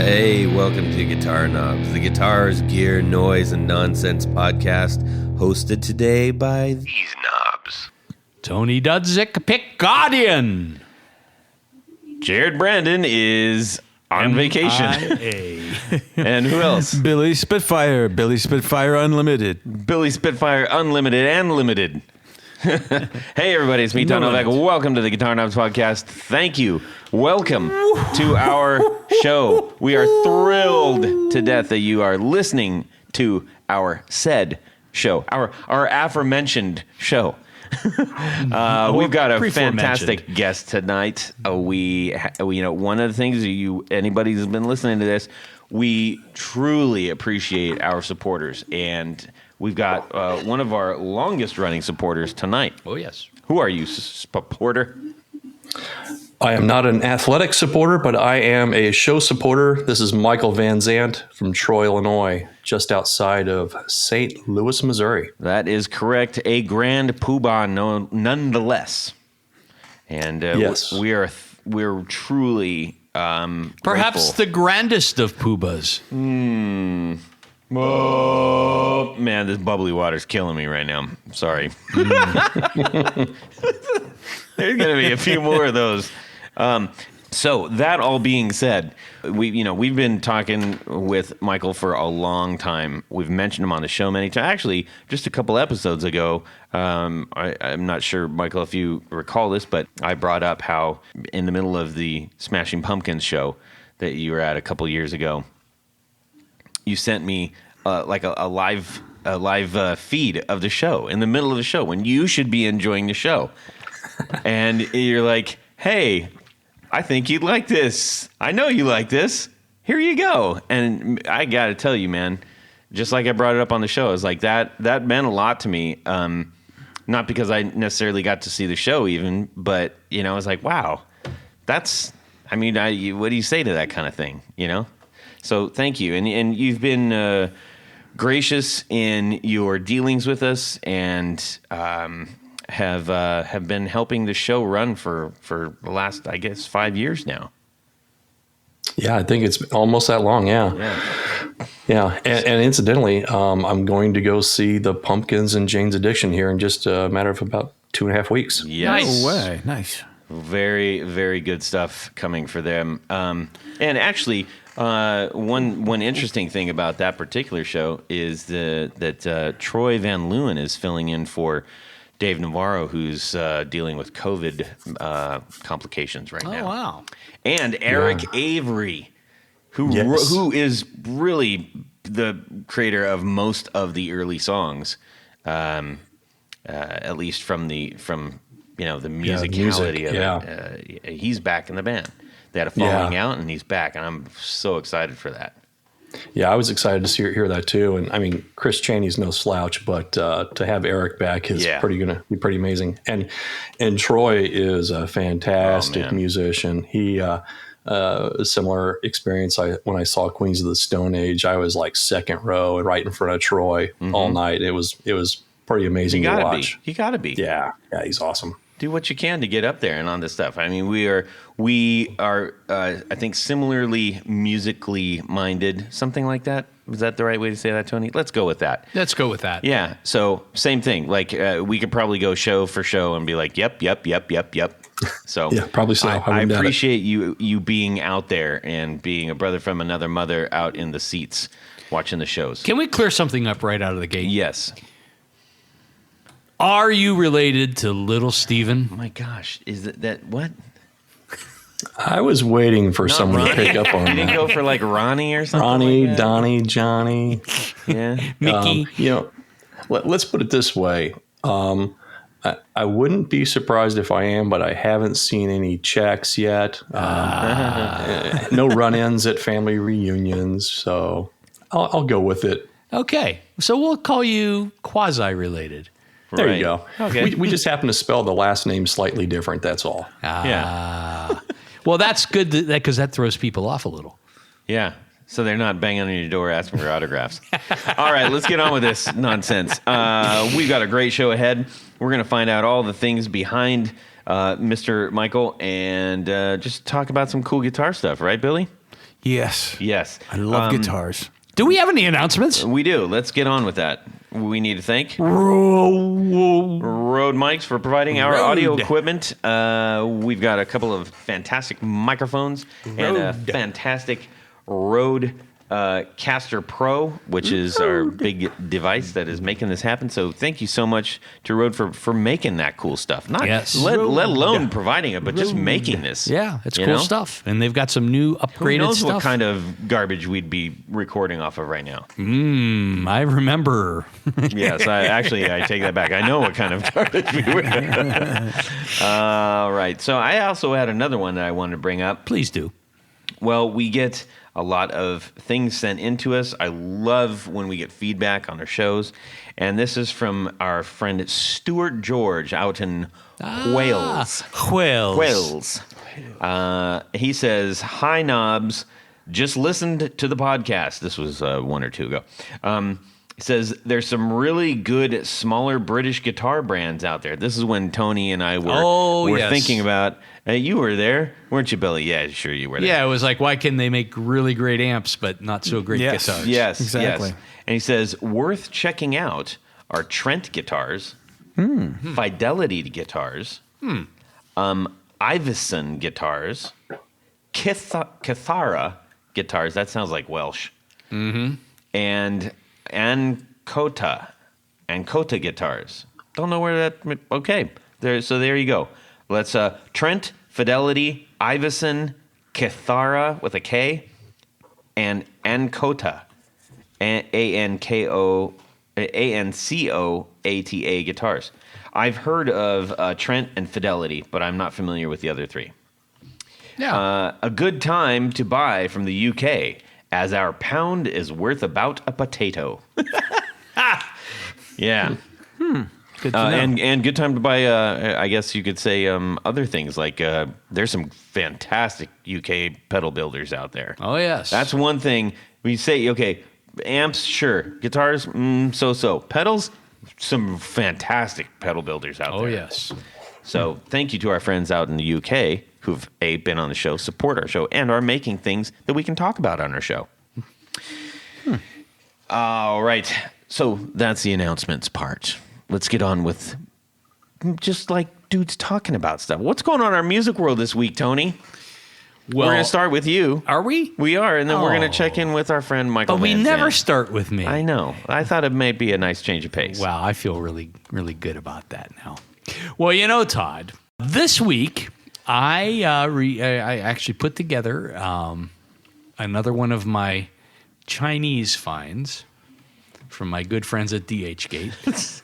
Hey, welcome to Guitar Knobs, the guitars, gear, noise, and nonsense podcast, hosted today by these knobs. Tony Dudzik, Pick Guardian. Jared Brandon is on vacation. And who else? Billy Spitfire Unlimited. Billy Spitfire Unlimited and Limited. Hey, everybody, it's me, Todd Novak. Welcome to the Guitar Knobs podcast. Thank you. Welcome to our show. We are thrilled to death that you are listening to our said show, our aforementioned show. We've got a fantastic guest tonight. One of the things anybody who's been listening to this, we truly appreciate our supporters, and we've got one of our longest running supporters tonight. Oh, yes. Who are you, supporter? I am not an athletic supporter, but I am a show supporter. This is Michael Vanzandt from Troy, Illinois, just outside of St. Louis, Missouri. That is correct. A Grand Poohbah nonetheless. And yes. we're truly perhaps grateful. the grandest of Poohbahs. Oh, man, this bubbly water's killing me right now. I'm sorry. There's going to be a few more of those. So that all being said, we've been talking with Michael for a long time. We've mentioned him on the show many times. Actually, just a couple episodes ago, I'm not sure, Michael, if you recall this, but I brought up how in the middle of the Smashing Pumpkins show that you were at a couple years ago, you sent me like a live feed of the show in the middle of the show when you should be enjoying the show. And you're like, hey, I think you'd like this. I know you like this. Here you go. And I got to tell you, man, just like I brought it up on the show, it's like that meant a lot to me. Not because I necessarily got to see the show even, but, I was like, wow, what do you say to that kind of thing, So thank you. And you've been gracious in your dealings with us and have been helping the show run for the last, I guess, 5 years now. Yeah, I think it's almost that long. Yeah. And incidentally, I'm going to go see the Pumpkins and Jane's Addiction here in just a matter of about 2.5 weeks. Yes. No way. Nice. Very, very good stuff coming for them. And actually, one interesting thing about that particular show is that Troy Van Leeuwen is filling in for Dave Navarro, who's dealing with COVID complications right now. Oh, wow. And Eric Avery, who is really the creator of most of the early songs, at least from the musicality of it. He's back in the band. They had a falling out, and he's back, and I'm so excited for that. Yeah, I was excited to hear that too. And I mean, Chris Chaney's no slouch, but to have Eric back is going to be pretty amazing. And Troy is a fantastic musician. He a similar experience. When I saw Queens of the Stone Age, I was like second row and right in front of Troy all night. It was pretty amazing to watch. You gotta be. Yeah, he's awesome. Do what you can to get up there and on this stuff. I mean, we are I think similarly musically minded, something like that. Was that the right way to say that, Tony? Let's go with that. Let's go with that. Yeah. So same thing. Like we could probably go show for show and be like, yep. So yeah, probably so. I appreciate you being out there and being a brother from another mother out in the seats watching the shows. Can we clear something up right out of the gate? Yes. Are you related to Little Steven? Oh my gosh, is that what? I was waiting for someone to pick up on that. Did he go for like Ronnie or something? Ronnie, like that? Donnie, Johnny. Yeah. Mickey. Let's put it this way. I wouldn't be surprised if I am, but I haven't seen any checks yet. No run-ins at family reunions, so I'll go with it. Okay. So we'll call you quasi-related. There Right. you go. Okay. We just happen to spell the last name slightly different. That's all. Well, that's good because that throws people off a little. Yeah. So they're not banging on your door asking for autographs. All right, let's get on with this nonsense. We've got a great show ahead. We're going to find out all the things behind Mr. Michael and just talk about some cool guitar stuff. Right, Billy? Yes. Yes. I love guitars. Do we have any announcements? We do. Let's get on with that. We need to thank Rode Mics for providing our audio equipment. We've got a couple of fantastic microphones and a fantastic Rode Caster Pro, which is our big device that is making this happen. So thank you so much to Rode for making that cool stuff. Not let alone providing it, but just making this. Yeah, it's cool stuff. And they've got some new upgraded Who knows stuff. what kind of garbage we'd be recording off of right now? I remember. Yes, I take that back. I know what kind of garbage we were. All right. So I also had another one that I wanted to bring up. Please do. Well, we get a lot of things sent into us. I love when we get feedback on our shows. And this is from our friend Stuart George out in Wales. Wales. He says, "Hi, Knobs. Just listened to the podcast." This was 1 or 2 ago. He says, "There's some really good smaller British guitar brands out there." This is when Tony and I were thinking about. You were there, weren't you, Billy? Yeah, sure you were there. Yeah, it was like, why can they make really great amps but not so great guitars? Yes, exactly. Yes. And he says, worth checking out are Trent guitars, Fidelity guitars, Iveson guitars, Kithara guitars. That sounds like Welsh. Mm-hmm. And Ankota guitars. Don't know where that. Okay, so there you go. Let's Trent, Fidelity, Iveson, Kithara with a K, and Ankota, Ankota guitars. I've heard of Trent and Fidelity, but I'm not familiar with the other three. Yeah. A good time to buy from the UK, as our pound is worth about a potato. Yeah. Good to know. And good time to buy, I guess you could say, other things. Like there's some fantastic UK pedal builders out there. Oh, yes. That's one thing. We say, okay, amps, sure. Guitars, so-so. Pedals, some fantastic pedal builders out there. Oh, yes. So thank you to our friends out in the UK who've, been on the show, support our show, and are making things that we can talk about on our show. All right. So that's the announcements part. Let's get on with just like dudes talking about stuff. What's going on in our music world this week, Tony? Well, we're going to start with you. Are we? We are, and then we're going to check in with our friend Michael But we Vanzandt. never start with me. I know. I thought it may be a nice change of pace. Wow, I feel really, really good about that now. Well, Todd, this week I actually put together another one of my Chinese finds from my good friends at DHgate.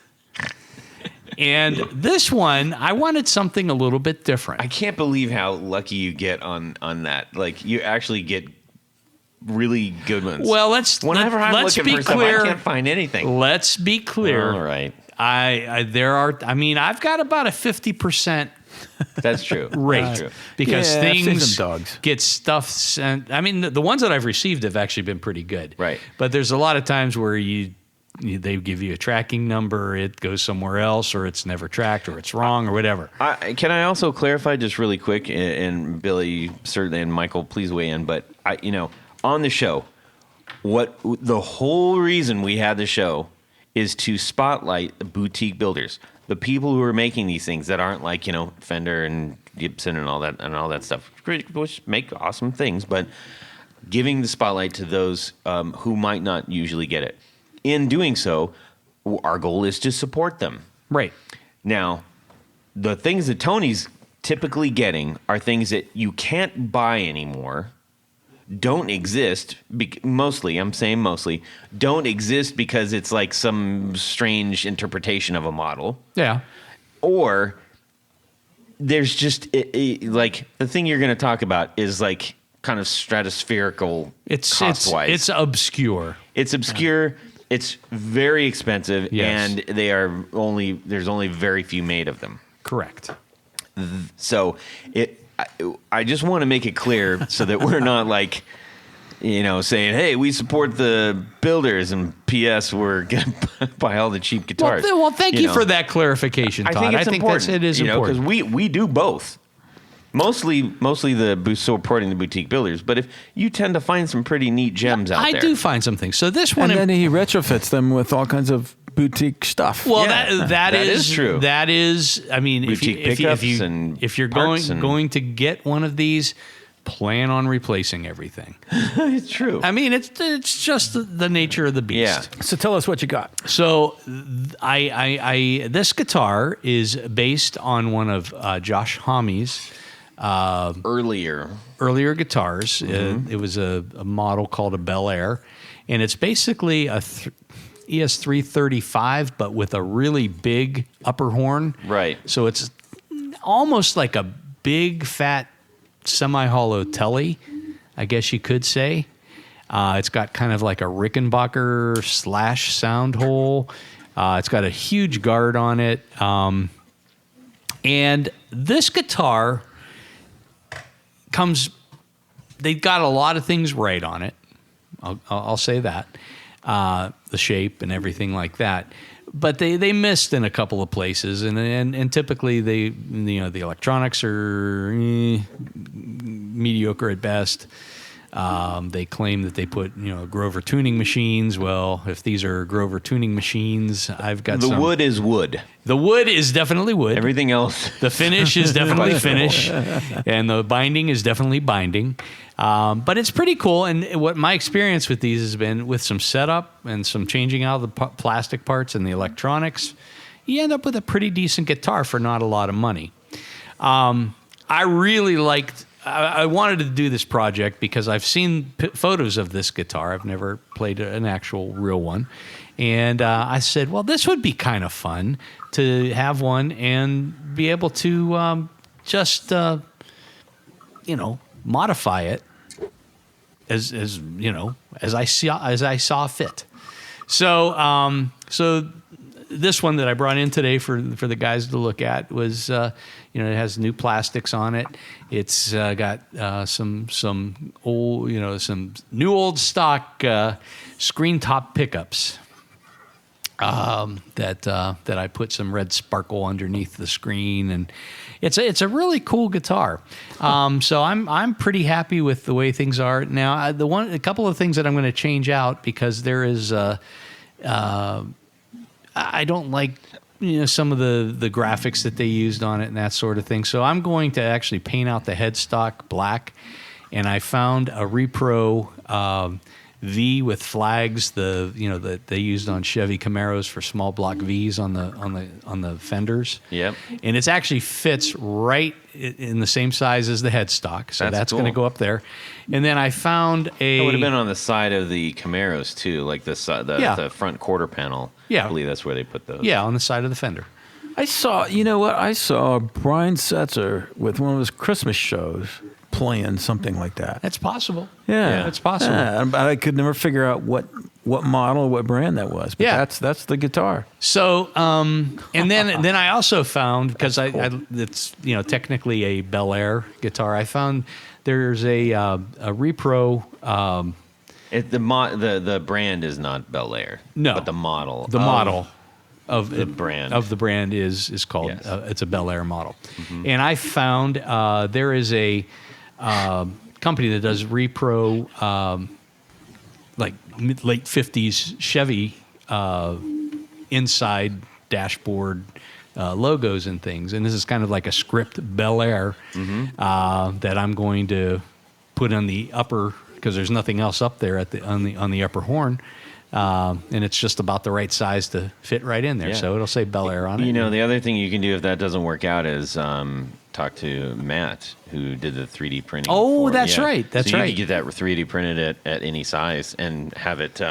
And this one, I wanted something a little bit different. I can't believe how lucky you get on that. Like, you actually get really good ones. Well, let's I'm looking be for stuff, clear. I can't find anything. Let's be clear. All right. I've got about a 50% That's true. rate That's true. because Yeah, I've seen things some dogs. get stuff sent. I mean, the ones that I've received have actually been pretty good. Right. But there's a lot of times where they give you a tracking number, it goes somewhere else, or it's never tracked, or it's wrong, or whatever. Can I also clarify just really quick, and Billy certainly, and Michael, please weigh in. But on the show, what the whole reason we had the show is to spotlight the boutique builders, the people who are making these things that aren't like Fender and Gibson and all that stuff, which make awesome things, but giving the spotlight to those who might not usually get it. In doing so, our goal is to support them. Right. Now, the things that Tony's typically getting are things that you can't buy anymore, don't exist, mostly don't exist because it's like some strange interpretation of a model. Yeah. Or there's just, like, the thing you're going to talk about is like kind of stratospherical cost-wise. It's obscure. It's obscure. It's very expensive, Yes. and there's only very few made of them. Correct. So I just want to make it clear so that we're not like, saying, hey, we support the builders, and P.S. we're going to buy all the cheap guitars. Well, thank you for that clarification, Todd. I think it's important. It is important. Because we do both. Mostly the supporting the boutique builders. But if you tend to find some pretty neat gems out there. I do find some things. So this one, And then he retrofits them with all kinds of boutique stuff. well, Yeah, that is true. That is, I mean, Boutique pickups and if you're parts and- going to get one of these, plan on replacing everything. It's true. I mean, it's just the nature of the beast. Yeah. So tell us what you got. So I this guitar is based on one of Josh Homme's earlier guitars. It was a model called a Bel Air, and it's basically a ES335, but with a really big upper horn. Right. So it's almost like a big fat semi-hollow telly, I guess you could say. It's got kind of like a Rickenbacker / sound hole. It's got a huge guard on it. And this guitar they got a lot of things right on it. I'll say that. The shape and everything like that. But they missed in a couple of places, and typically the electronics are mediocre at best. They claim that they put Grover tuning machines. Well, if these are Grover tuning machines, I've got the wood is wood. The wood is definitely wood. Everything else. The finish is definitely finish, and the binding is definitely binding. But it's pretty cool. And what my experience with these has been, with some setup and some changing out of the plastic parts and the electronics, you end up with a pretty decent guitar for not a lot of money. I really liked. I wanted to do this project because I've seen photos of this guitar. I've never played an actual real one. And I said, well, this would be kind of fun to have one and be able to just modify it as I saw fit. So this one that I brought in today for the guys to look at was it has new plastics on it. It's got some old some new old stock screen top pickups that I put some red sparkle underneath the screen, and it's a really cool guitar. So I'm pretty happy with the way things are now. A couple of things that I'm going to change out, because there is I don't like some of the graphics that they used on it and that sort of thing. So I'm going to actually paint out the headstock black, and I found a Repro V with flags, that they used on Chevy Camaros for small block Vs on the fenders. Yep. And it actually fits right in the same size as the headstock, so that's cool. going to go up there. And then I found It would have been on the side of the Camaros too, like the front quarter panel. Yeah. I believe that's where they put those. Yeah, on the side of the fender. I saw Brian Setzer with one of his Christmas shows playing something like that. That's possible. Yeah, that's possible. Yeah, but I could never figure out what model, what brand that was. But Yeah. that's the guitar. So, and then I also found, because it's technically a Bel Air guitar. I found there's a Repro. The brand is not Bel Air. No, but the model. The model of the brand is called. Yes. It's a Bel Air model, and I found there is a company that does Repro, like late ~50s Chevy inside dashboard logos and things, and this is kind of like a script Bel Air that I'm going to put on the upper, because there's nothing else up there on the upper horn, and it's just about the right size to fit right in there. Yeah. So it'll say Bel Air on it. The other thing you can do if that doesn't work out is talk to Matt, who did the 3D printing. Oh, that's right. That's so right. You can get that 3D printed at any size and have it,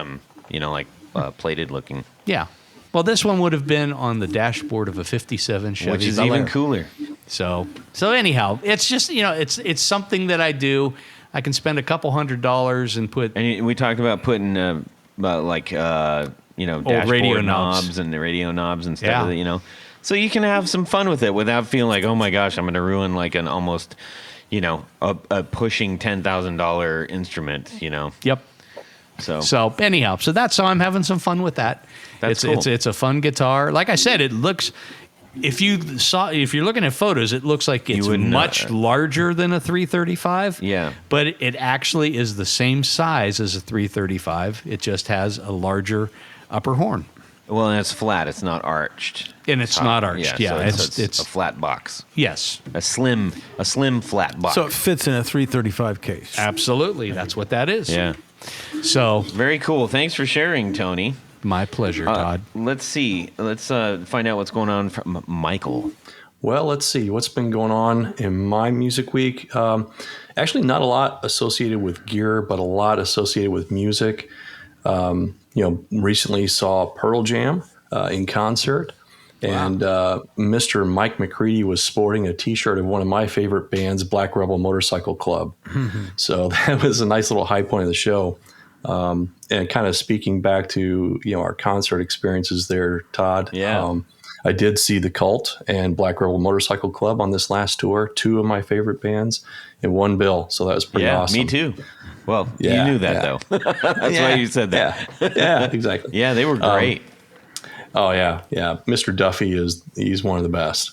plated looking. Yeah. Well, this one would have been on the dashboard of a '57 Chevy, Which is Bel even Air. cooler. So anyhow, it's just it's something that I do. I can spend a couple $100 and put. And we talked about putting dashboard radio knobs. and the radio knobs and stuff. Yeah. So you can have some fun with it without feeling like, oh my gosh, I'm going to ruin like an almost, a pushing $10,000 instrument. Yep. So that's how I'm having some fun with that. That's cool. It's a fun guitar. Like I said, it looks if you're looking at photos, it looks like it's much larger than a 335. Yeah. But it actually is the same size as a 335. It just has a larger upper horn. Well, and it's flat. It's not arched. And it's not arched. Yeah, so it's a flat box. Yes. A slim flat box. So it fits in a 335 case. Absolutely. That's what that is. Yeah. So very cool. Thanks for sharing, Tony. My pleasure, Todd. Let's see. Let's find out what's going on from Michael. Well, let's see what's been going on in my music week. Actually, not a lot associated with gear, but a lot associated with music. Recently saw Pearl Jam in concert, and Mr. Mike McCready was sporting a T-shirt of one of my favorite bands, Black Rebel Motorcycle Club. So that was a nice little high point of the show. And kind of speaking back to our concert experiences there, Todd. Yeah. I did see The Cult and Black Rebel Motorcycle Club on this last tour, two of my favorite bands in one bill. So that was pretty awesome. Me too. Well, you knew that though. That's why you said that. Yeah, exactly. Yeah, they were great. Yeah. Mr. Duffy he's one of the best.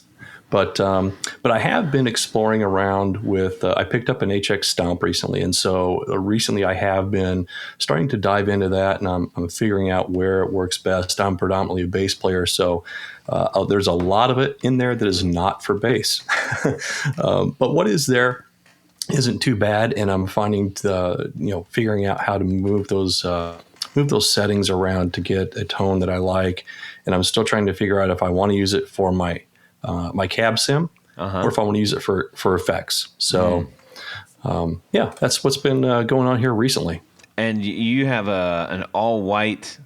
But I have been exploring around with, I picked up an HX Stomp recently. And so recently I have been starting to dive into that, and I'm figuring out where it works best. I'm predominantly a bass player, so there's a lot of it in there that is not for bass. But what is there isn't too bad, and I'm finding figuring out how to move those settings around to get a tone that I like. And I'm still trying to figure out if I want to use it for my cab sim or if I want to use it for effects. So that's what's been going on here recently. And you have an all white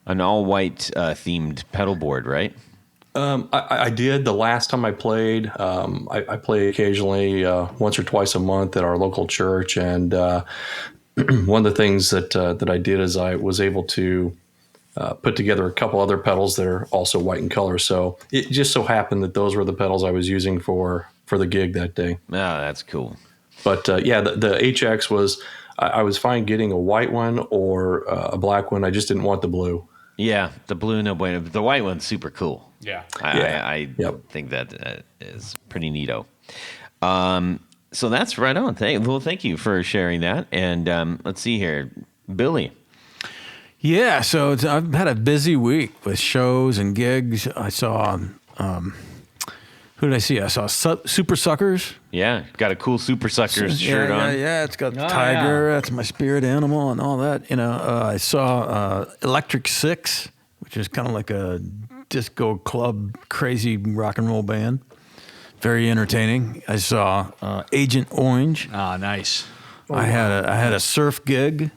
themed pedal board, right? I did the last time I played. I play occasionally once or twice a month at our local church, and one of the things that I did is I was able to put together a couple other pedals that are also white in color. So it just so happened that those were the pedals I was using for the gig that day. Oh, that's cool. But the HX was, I was fine getting a white one or a black one. I just didn't want the blue. Yeah, the blue, no bueno. The white one's super cool. Yeah. I think that is pretty neato. So that's right on. Thank you for sharing that. And let's see here. Billy. Yeah, so I've had a busy week with shows and gigs. I saw, who did I see? I saw Super Suckers. Yeah, got a cool Super Suckers shirt on. Yeah, it's got the tiger. That's my spirit animal and all that. I saw Electric Six, which is kind of like a disco club, crazy rock and roll band. Very entertaining. I saw Agent Orange. Ah, nice. I had a surf gig.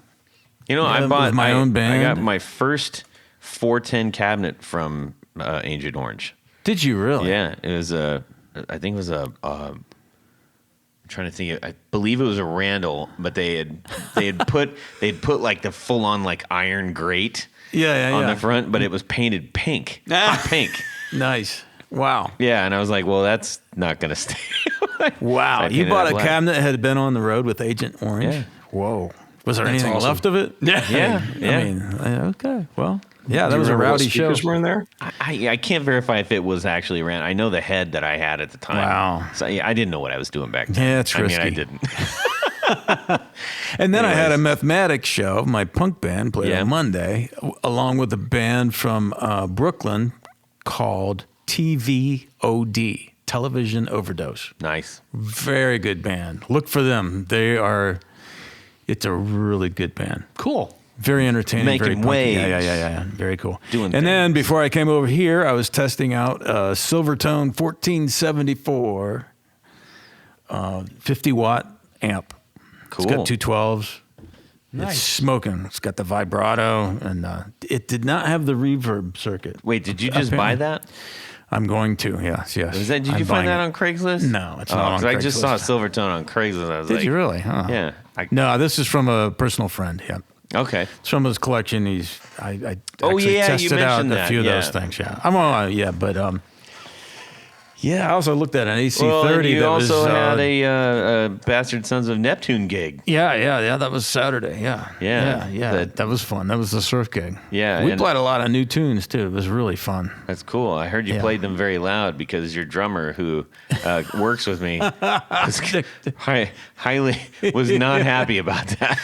I bought my own band. I got my first 410 cabinet from Agent Orange. Did you really? Yeah, it was I'm trying to think. I believe it was a Randall, but they had put like the full on like iron grate. On the front, but it was painted pink. Hot pink. Nice. Wow. Yeah, and I was like, well, that's not going to stay. Wow. You bought a cabinet that had been on the road with Agent Orange? Yeah. Whoa. Was there anything left of it? Yeah. I mean, okay. Well, yeah, that was a rowdy show. Were in there? I can't verify if it was actually around. I know the head that I had at the time. Wow. So I didn't know what I was doing back then. Yeah, it's risky. I didn't. And then I had a mathematics show. My punk band played on Monday, along with a band from Brooklyn called TVOD, Television Overdose. Nice. Very good band. Look for them. It's a really good band. Cool. Very entertaining. Making very waves. Yeah. Very cool. Then before I came over here, I was testing out Silvertone 1474 50-watt amp. Cool. It's got two 12s. Nice. It's smoking. It's got the vibrato, and it did not have the reverb circuit. Wait, did you just buy that? I'm going to, yes. Did you find that on Craigslist? No, it's not on Craigslist. I just saw Silvertone on Craigslist. I was Did you really? Huh. Yeah. No, this is from a personal friend. Yeah. Okay. It's from his collection. I you tested out mentioned a few of those things. Yeah. Yeah, I also looked at an AC30. Well, and you that also was, had a Bastard Sons of Neptune gig. Yeah. That was Saturday. Yeah. Yeah. That was fun. That was the surf gig. Yeah, we and- played a lot of new tunes too. It was really fun. That's cool. I heard you played them very loud because your drummer, who works with me, highly was not happy about that.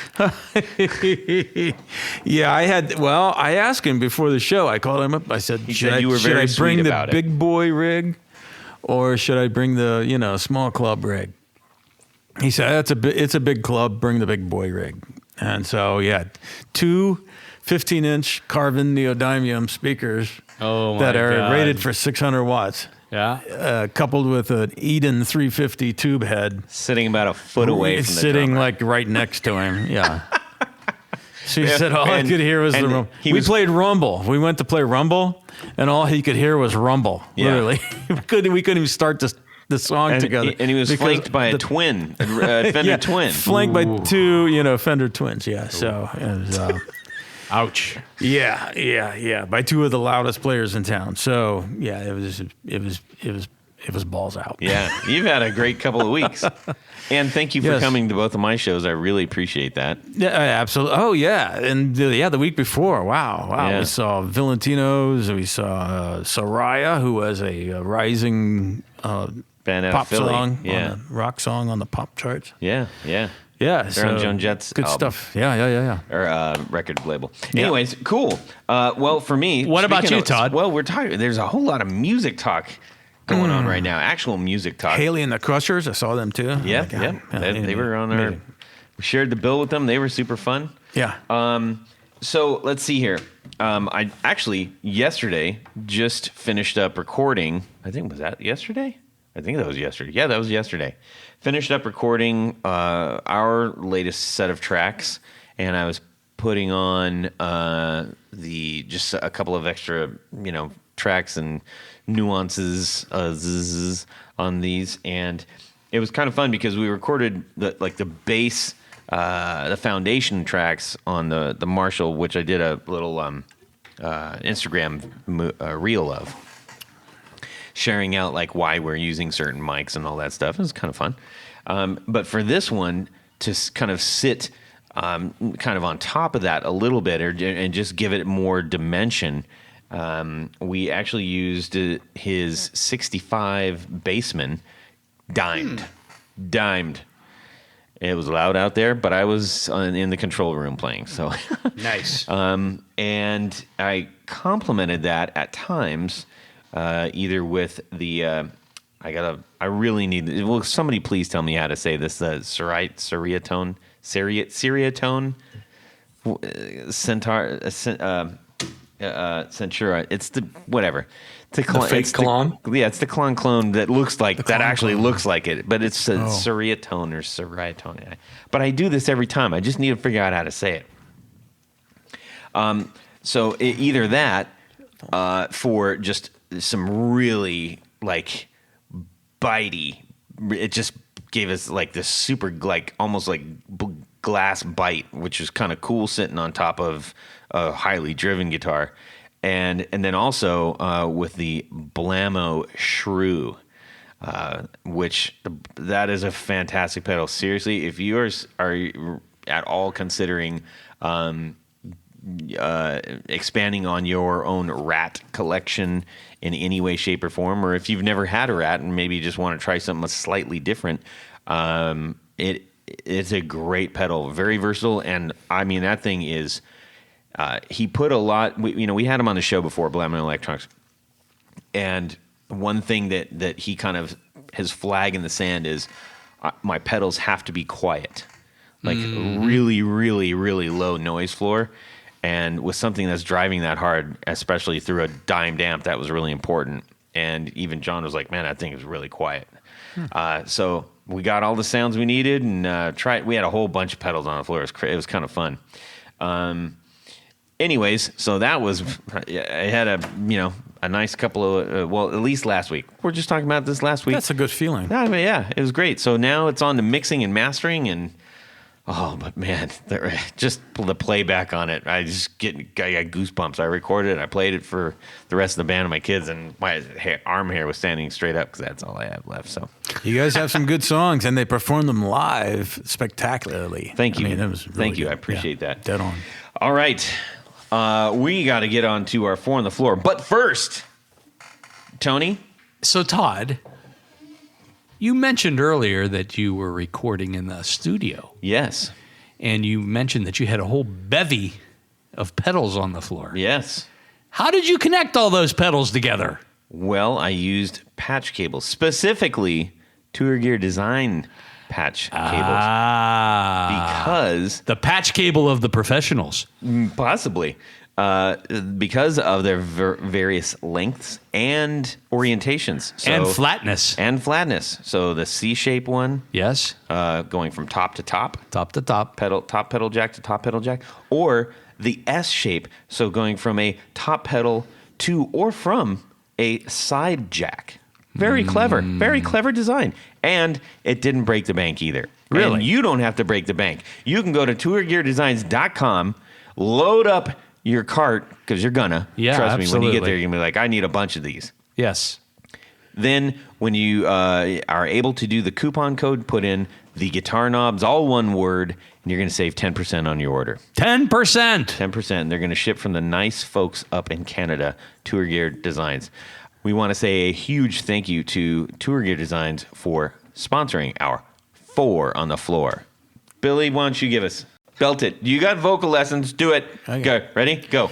Yeah, I asked him before the show. I called him up. I said, He said you were very should I bring sweet the about it. big boy rig, or should I bring the small club rig? He said, it's a big club. Bring the big boy rig. And so two 15-inch carbon neodymium speakers that are rated for 600 watts. Yeah. Coupled with an Eden 350 tube head. Sitting about a foot away from the sitting drummer. like right next to him. Yeah. She said all I could hear was the rumble. We played Rumble. We went to play Rumble, and all he could hear was Rumble. Yeah. Literally, we couldn't even start the song together. And he was flanked by a twin, a Fender twin. Flanked by two, Fender twins. Yeah. So it was, Ouch. yeah, by two of the loudest players in town. So yeah, it was balls out. Yeah, you've had a great couple of weeks. And thank you for Yes. coming to both of my shows. I really appreciate that. Yeah, absolutely. Oh, yeah. And the week before, wow. Yeah. We saw Valentino's. We saw Soraya, who was a rising Band out of pop Philly. song, Yeah. rock song on the pop charts. Yeah. Yeah. They're on Joan Jett's Good album. stuff. Yeah. Or record label. Yeah. Anyways, cool. Well, for me, What about speaking you, of- Todd? Well, we're talking. There's a whole lot of music talk going on right now. Actual music talk. Haley and the Crushers, I saw them too. Yeah, Oh my God. They were on our. We shared the bill with them. They were super fun. Yeah. So let's see here. I actually yesterday just finished up recording. I think was that yesterday. I think that was yesterday. Yeah, that was yesterday. Finished up recording our latest set of tracks, and I was putting on just a couple of extra, tracks and nuances on these, and it was kind of fun because we recorded the bass, the foundation tracks on the Marshall, which I did a little Instagram reel of, sharing out like why we're using certain mics and all that stuff. It was kind of fun. But for this one to kind of sit kind of on top of that a little bit and just give it more dimension, we actually used his 65 Bassman dimed. It was loud out there, but I was in the control room playing. So Nice. and I complemented that at times, either with the I really need. Will somebody please tell me how to say this? The seriatone, Centura. It's the whatever. The fake clone? It's the clone that looks like that. Actually looks like it, but it's seriatone or seriatone. But I do this every time. I just need to figure out how to say it. So either that for just some really like bitey. It just gave us like this super like almost like glass bite, which is kind of cool sitting on top of a highly driven guitar. And then also with the Blammo Shrew, which that is a fantastic pedal. Seriously, if you are at all considering expanding on your own Rat collection in any way, shape, or form, or if you've never had a Rat and maybe just want to try something slightly different, it's a great pedal, very versatile, and I mean that thing is. He put a lot. We had him on the show before, Blammo Electronics, and one thing that he kind of his flag in the sand is my pedals have to be quiet, like really, really, really low noise floor, and with something that's driving that hard, especially through a dimed amp, that was really important. And even John was like, "Man, that thing is really quiet." So we got all the sounds we needed and tried. We had a whole bunch of pedals on the floor. It was kind of fun. Anyways, so that was, I had a nice couple of, at least last week. We're just talking about this last week. That's a good feeling. Yeah, it was great. So now it's on to mixing and mastering, and Oh, but man, just the playback on it, I got goosebumps. I recorded it. I played it for the rest of the band and my kids, and my arm hair was standing straight up because that's all I have left. So you guys have some good songs, and they perform them live spectacularly. Thank you. I mean, it was really Thank you. good. I appreciate that. Dead on. All right. We got to get on to our 4 on the floor. But first, Tony. So, Todd, you mentioned earlier that you were recording in the studio. Yes. And you mentioned that you had a whole bevy of pedals on the floor. Yes. How did you connect all those pedals together? Well, I used patch cables, specifically Tour Gear Design patch cables. Because the patch cable of the professionals. Possibly. Because of their various lengths and orientations. And flatness. So the C-shape one. Yes. Going from top to top. Top to top. Top pedal jack to top pedal jack. Or the S-shape. So going from a top pedal to or from a side jack. Very clever. Very clever design. And it didn't break the bank either. Really? And you don't have to break the bank. You can go to tourgeardesigns.com, load up your cart, because you're gonna. Yeah, Trust me, absolutely. when you get there, you're going to be like, I need a bunch of these. Yes. Then when you are able to do the coupon code, put in the guitar knobs, all one word, and you're going to save 10% on your order. 10%. 10%. They're going to ship from the nice folks up in Canada, Tour Gear Designs. We want to say a huge thank you to Tour Gear Designs for sponsoring our 4 on the floor. Billy, why don't you give us... Belt it. You got vocal lessons. Do it. Okay. Go. Ready? Go.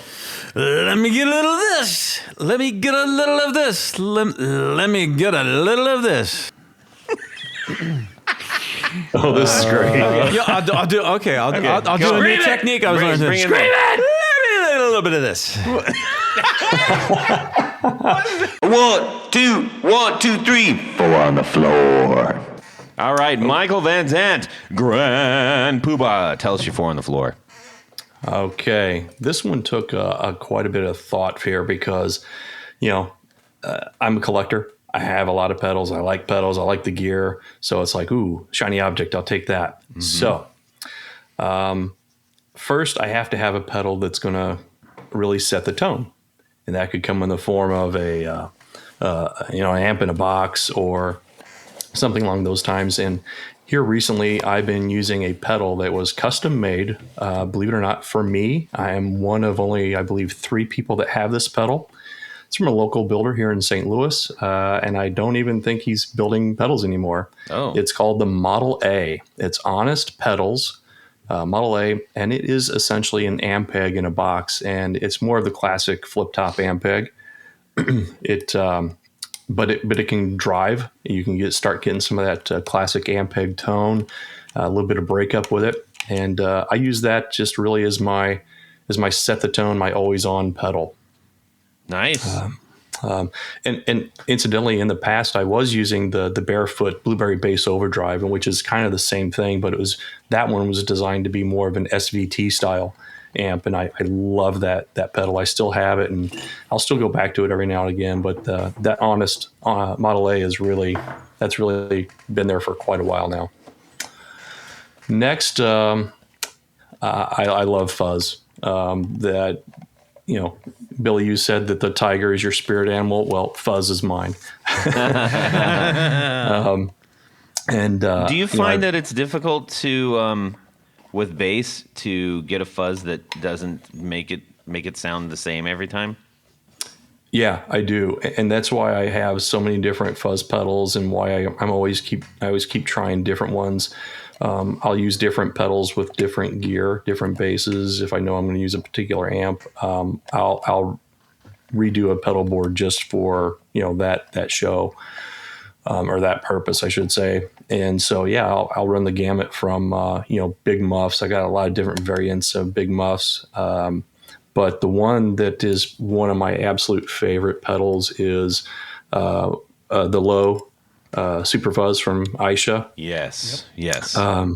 Let me get a little of this. Let me get a little of this. Let me get a little of this. Oh, this is great. Yeah, I'll do. Okay, I'll do a new technique. I was learning. Bring it Scream in. it. Let me get a little bit of this. 1, 2, 3. 4 on the floor. All right, Michael Vanzandt, Grand Poohbah. Tell us your 4 on the floor. Okay, this one took quite a bit of thought here because, I'm a collector. I have a lot of pedals. I like pedals. I like the gear. So it's like, ooh, shiny object. I'll take that. Mm-hmm. So, first I have to have a pedal that's going to really set the tone, and that could come in the form of an amp in a box or something along those times. And here recently, I've been using a pedal that was custom made, believe it or not, for me. I am one of only, I believe, 3 people that have this pedal. It's from a local builder here in St. Louis, and I don't even think he's building pedals anymore. Oh. It's called the Model A. It's Honest Pedals, Model A, and it is essentially an Ampeg in a box, and it's more of the classic flip-top Ampeg. But it can drive. You can start getting some of that classic Ampeg tone, a little bit of breakup with it, and I use that just really as my set the tone, my always on pedal. Nice. And incidentally, in the past, I was using the Barefoot Blueberry Bass Overdrive, which is kind of the same thing, but that one was designed to be more of an SVT style amp, and I love that pedal. I still have it, and I'll still go back to it every now and again. But that Honest Model A that's really been there for quite a while now. Next, I love fuzz. Billy, you said that the tiger is your spirit animal. Well, fuzz is mine. Do you find that it's difficult to with bass to get a fuzz that doesn't make it sound the same every time? Yeah, I do, and that's why I have so many different fuzz pedals, and why I always keep trying different ones. I'll use different pedals with different gear, different basses. If I know I'm going to use a particular amp, I'll redo a pedal board just for that show or that purpose, I should say. And so I'll run the gamut from big muffs. I got a lot of different variants of big muffs. But the one that is one of my absolute favorite pedals is the low Super Fuzz from Aisha. Yes.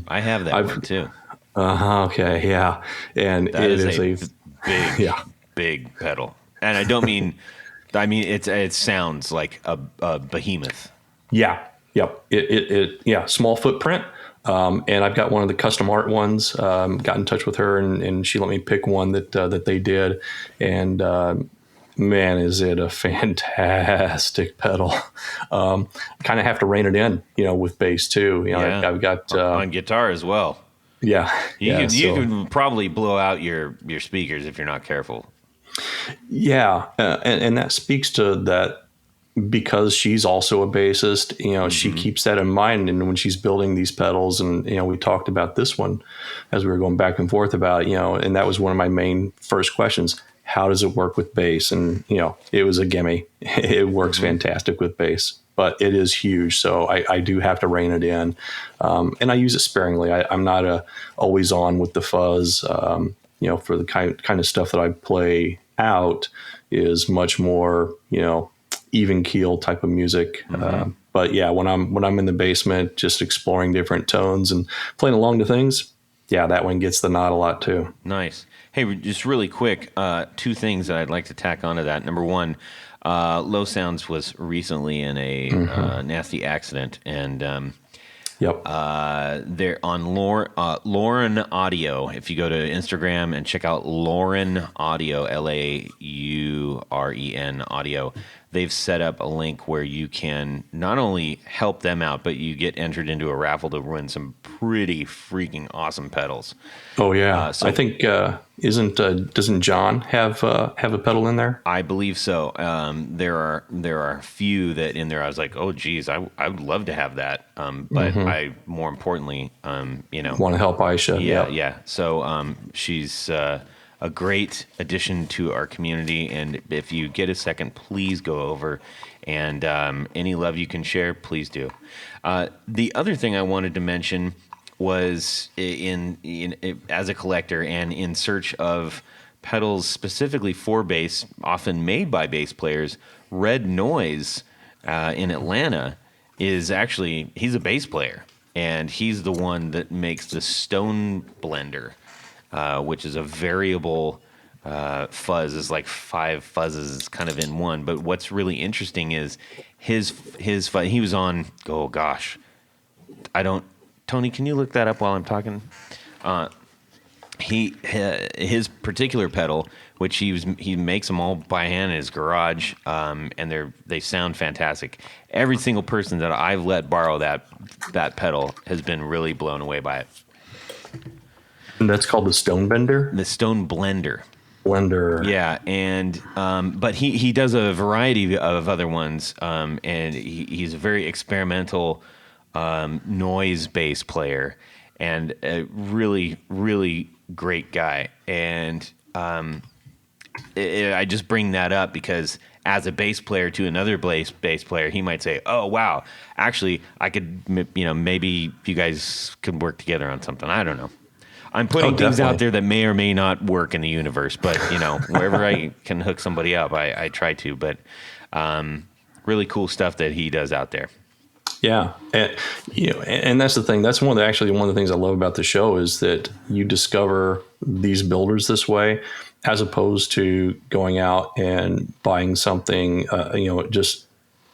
I have that one too. Okay, yeah. And that is a big, big pedal. And I don't mean, it sounds like a behemoth. Yeah. Yep. It small footprint. And I've got one of the custom art ones. Got in touch with her, and she let me pick one that they did. And man, is it a fantastic pedal! Kind of have to rein it in, with bass too. I've got on guitar as well. Yeah, you can probably blow out your speakers if you're not careful. Yeah, and that speaks to that. Because she's also a bassist, she keeps that in mind. And when she's building these pedals, and, we talked about this one as we were going back and forth about, and that was one of my main first questions. How does it work with bass? And, it was a gimme. It works fantastic with bass, but it is huge. So I do have to rein it in. And I use it sparingly. I'm not always on with the fuzz, for the kind of stuff that I play out is much more, even keel type of music. But yeah, when I'm in the basement, just exploring different tones and playing along to things, that one gets the nod a lot too. Nice. Hey, just really quick, two things that I'd like to tack onto that. Number one, Low Sounds was recently in a nasty accident, and Yep. They're on Lauren Audio. If you go to Instagram and check out Lauren Audio, LAUREN Audio, they've set up a link where you can not only help them out, but you get entered into a raffle to win some pretty freaking awesome pedals. Oh yeah. So I think doesn't John have a pedal in there? I believe so. There are a few that in there I was like, oh geez, I would love to have that. But I more importantly, want to help Aisha. Yeah. So she's a great addition to our community, and if you get a second, please go over, and any love you can share, please do. The other thing I wanted to mention was in as a collector and in search of pedals specifically for bass, often made by bass players. Red Noise in Atlanta is actually, he's a bass player, and he's the one that makes the Stone Blender, which is a variable fuzz. It's like 5 fuzzes kind of in one. But what's really interesting is his fuzz. He was on, oh gosh, Tony, can you look that up while I'm talking? His particular pedal, which he makes them all by hand in his garage, and they sound fantastic. Every single person that I've let borrow that pedal has been really blown away by it. And that's called the Stone Bender? The Stone Blender. Yeah, and but he does a variety of other ones, and he's a very experimental noise bass player, and a really, really great guy. And I just bring that up because as a bass player to another bass player, he might say, "Oh wow, actually, I could, maybe you guys could work together on something." I don't know. I'm putting things out there that may or may not work in the universe, but wherever I can hook somebody up, I try to. But really cool stuff that he does out there. Yeah, and that's the thing. That's one of the things I love about the show is that you discover these builders this way, as opposed to going out and buying something, just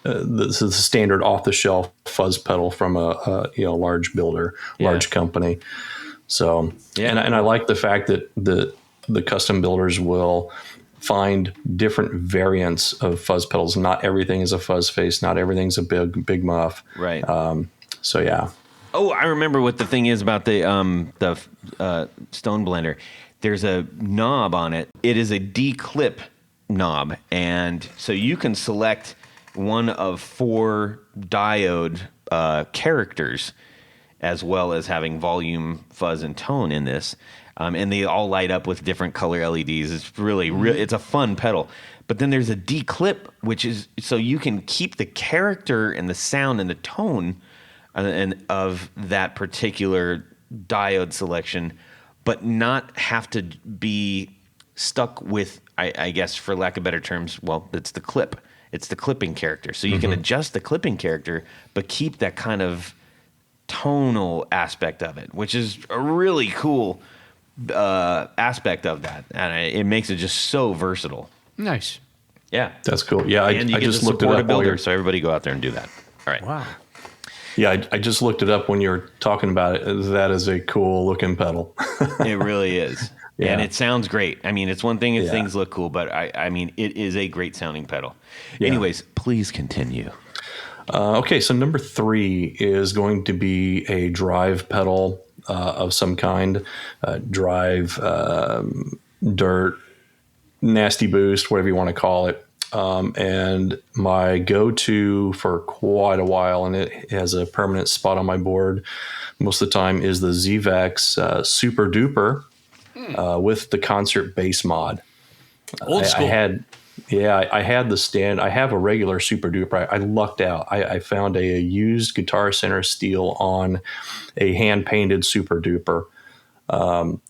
the standard off the shelf fuzz pedal from a large builder, large company. So, and I like the fact that the custom builders will find different variants of fuzz pedals. Not everything is a fuzz face. Not everything's a big muff. Right. So yeah. Oh, I remember what the thing is about the Stone Blender. There's a knob on it. It is a declip knob, and so you can select one of 4 diode characters, as well as having volume, fuzz, and tone in this. And they all light up with different color LEDs. It's really, it's a fun pedal. But then there's a declip, which is so you can keep the character and the sound and the tone and of that particular diode selection, but not have to be stuck with, I guess, for lack of better terms, well, it's the clip. It's the clipping character. So you can adjust the clipping character, but keep that kind of tonal aspect of it, which is a really cool aspect of that, and it makes it just so versatile. Nice. Yeah, that's cool. Yeah, and you I get just to looked it support up. a builder, so everybody go out there and do that. All right. Wow. Yeah, I just looked it up when you were talking about it. That is a cool looking pedal. It really is. Yeah. And it sounds great. I mean, it's one thing if things look cool, but I mean, it is a great sounding pedal. Yeah. Anyways, please continue. Okay, so number 3 is going to be a drive pedal of some kind. Drive, dirt, nasty boost, whatever you want to call it. And my go-to for quite a while, and it has a permanent spot on my board most of the time, is the ZVEX Super Duper with the concert bass mod. Old school. I had the stand. I have a regular Super Duper. I lucked out. I found a used Guitar Center steel on a hand-painted Super Duper.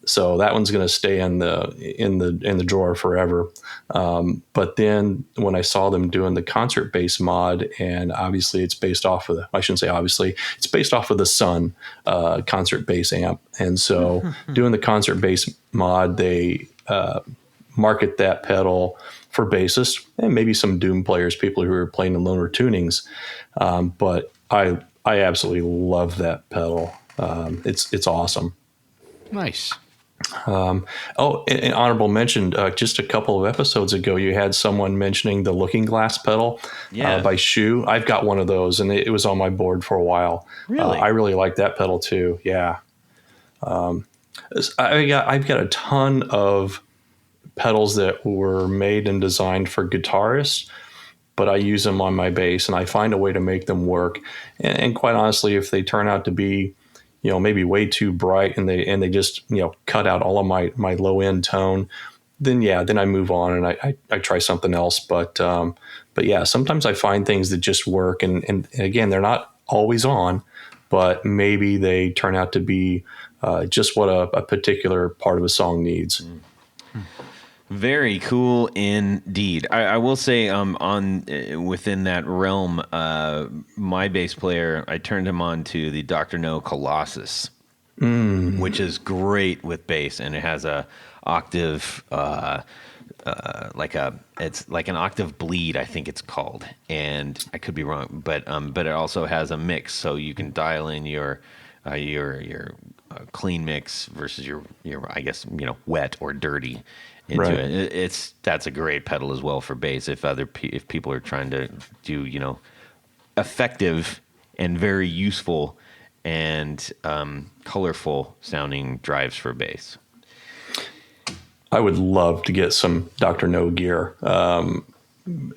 So that one's going to stay in the drawer forever. But then when I saw them doing the concert bass mod, and obviously it's based off of it's based off of the Sun concert bass amp. And so doing the concert bass mod, they market that pedal for bassists and maybe some Doom players, people who are playing in loner tunings. But I absolutely love that pedal. It's awesome. Nice. An honorable mention, just a couple of episodes ago, you had someone mentioning the Looking Glass pedal by Shu. I've got one of those, and it was on my board for a while. Really? I really like that pedal too. Yeah. I've got a ton of pedals that were made and designed for guitarists, but I use them on my bass, and I find a way to make them work. And quite honestly, if they turn out to be maybe way too bright and they just, cut out all of my low end tone, then I move on and I try something else. But yeah, sometimes I find things that just work. And again, they're not always on, but maybe they turn out to be just what a particular part of a song needs. Very cool indeed. I will say within that realm, my bass player, I turned him on to the Dr. No Colossus, which is great with bass, and it has a octave, it's like an octave bleed, I think it's called, and I could be wrong, but it also has a mix, so you can dial in your clean mix versus your I guess wet or dirty into it. That's a great pedal as well for bass if people are trying to do effective and very useful and colorful sounding drives for bass. I would love to get some Dr. No gear.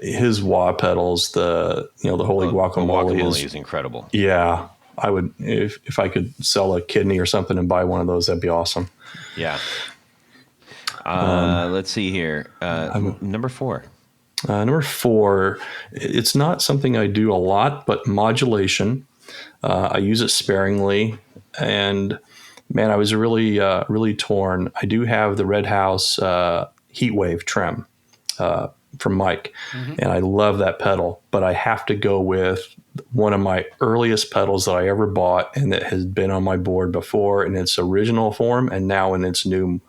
His wah pedals, the Holy Guacamole is incredible. Yeah, I would if I could sell a kidney or something and buy one of those. That'd be awesome. Yeah. Let's see here. Number 4. Number 4, it's not something I do a lot, but modulation. I use it sparingly, and man, I was really torn. I do have the Red House Heatwave Trem from Mike, and I love that pedal, but I have to go with one of my earliest pedals that I ever bought, and that has been on my board before in its original form and now in its new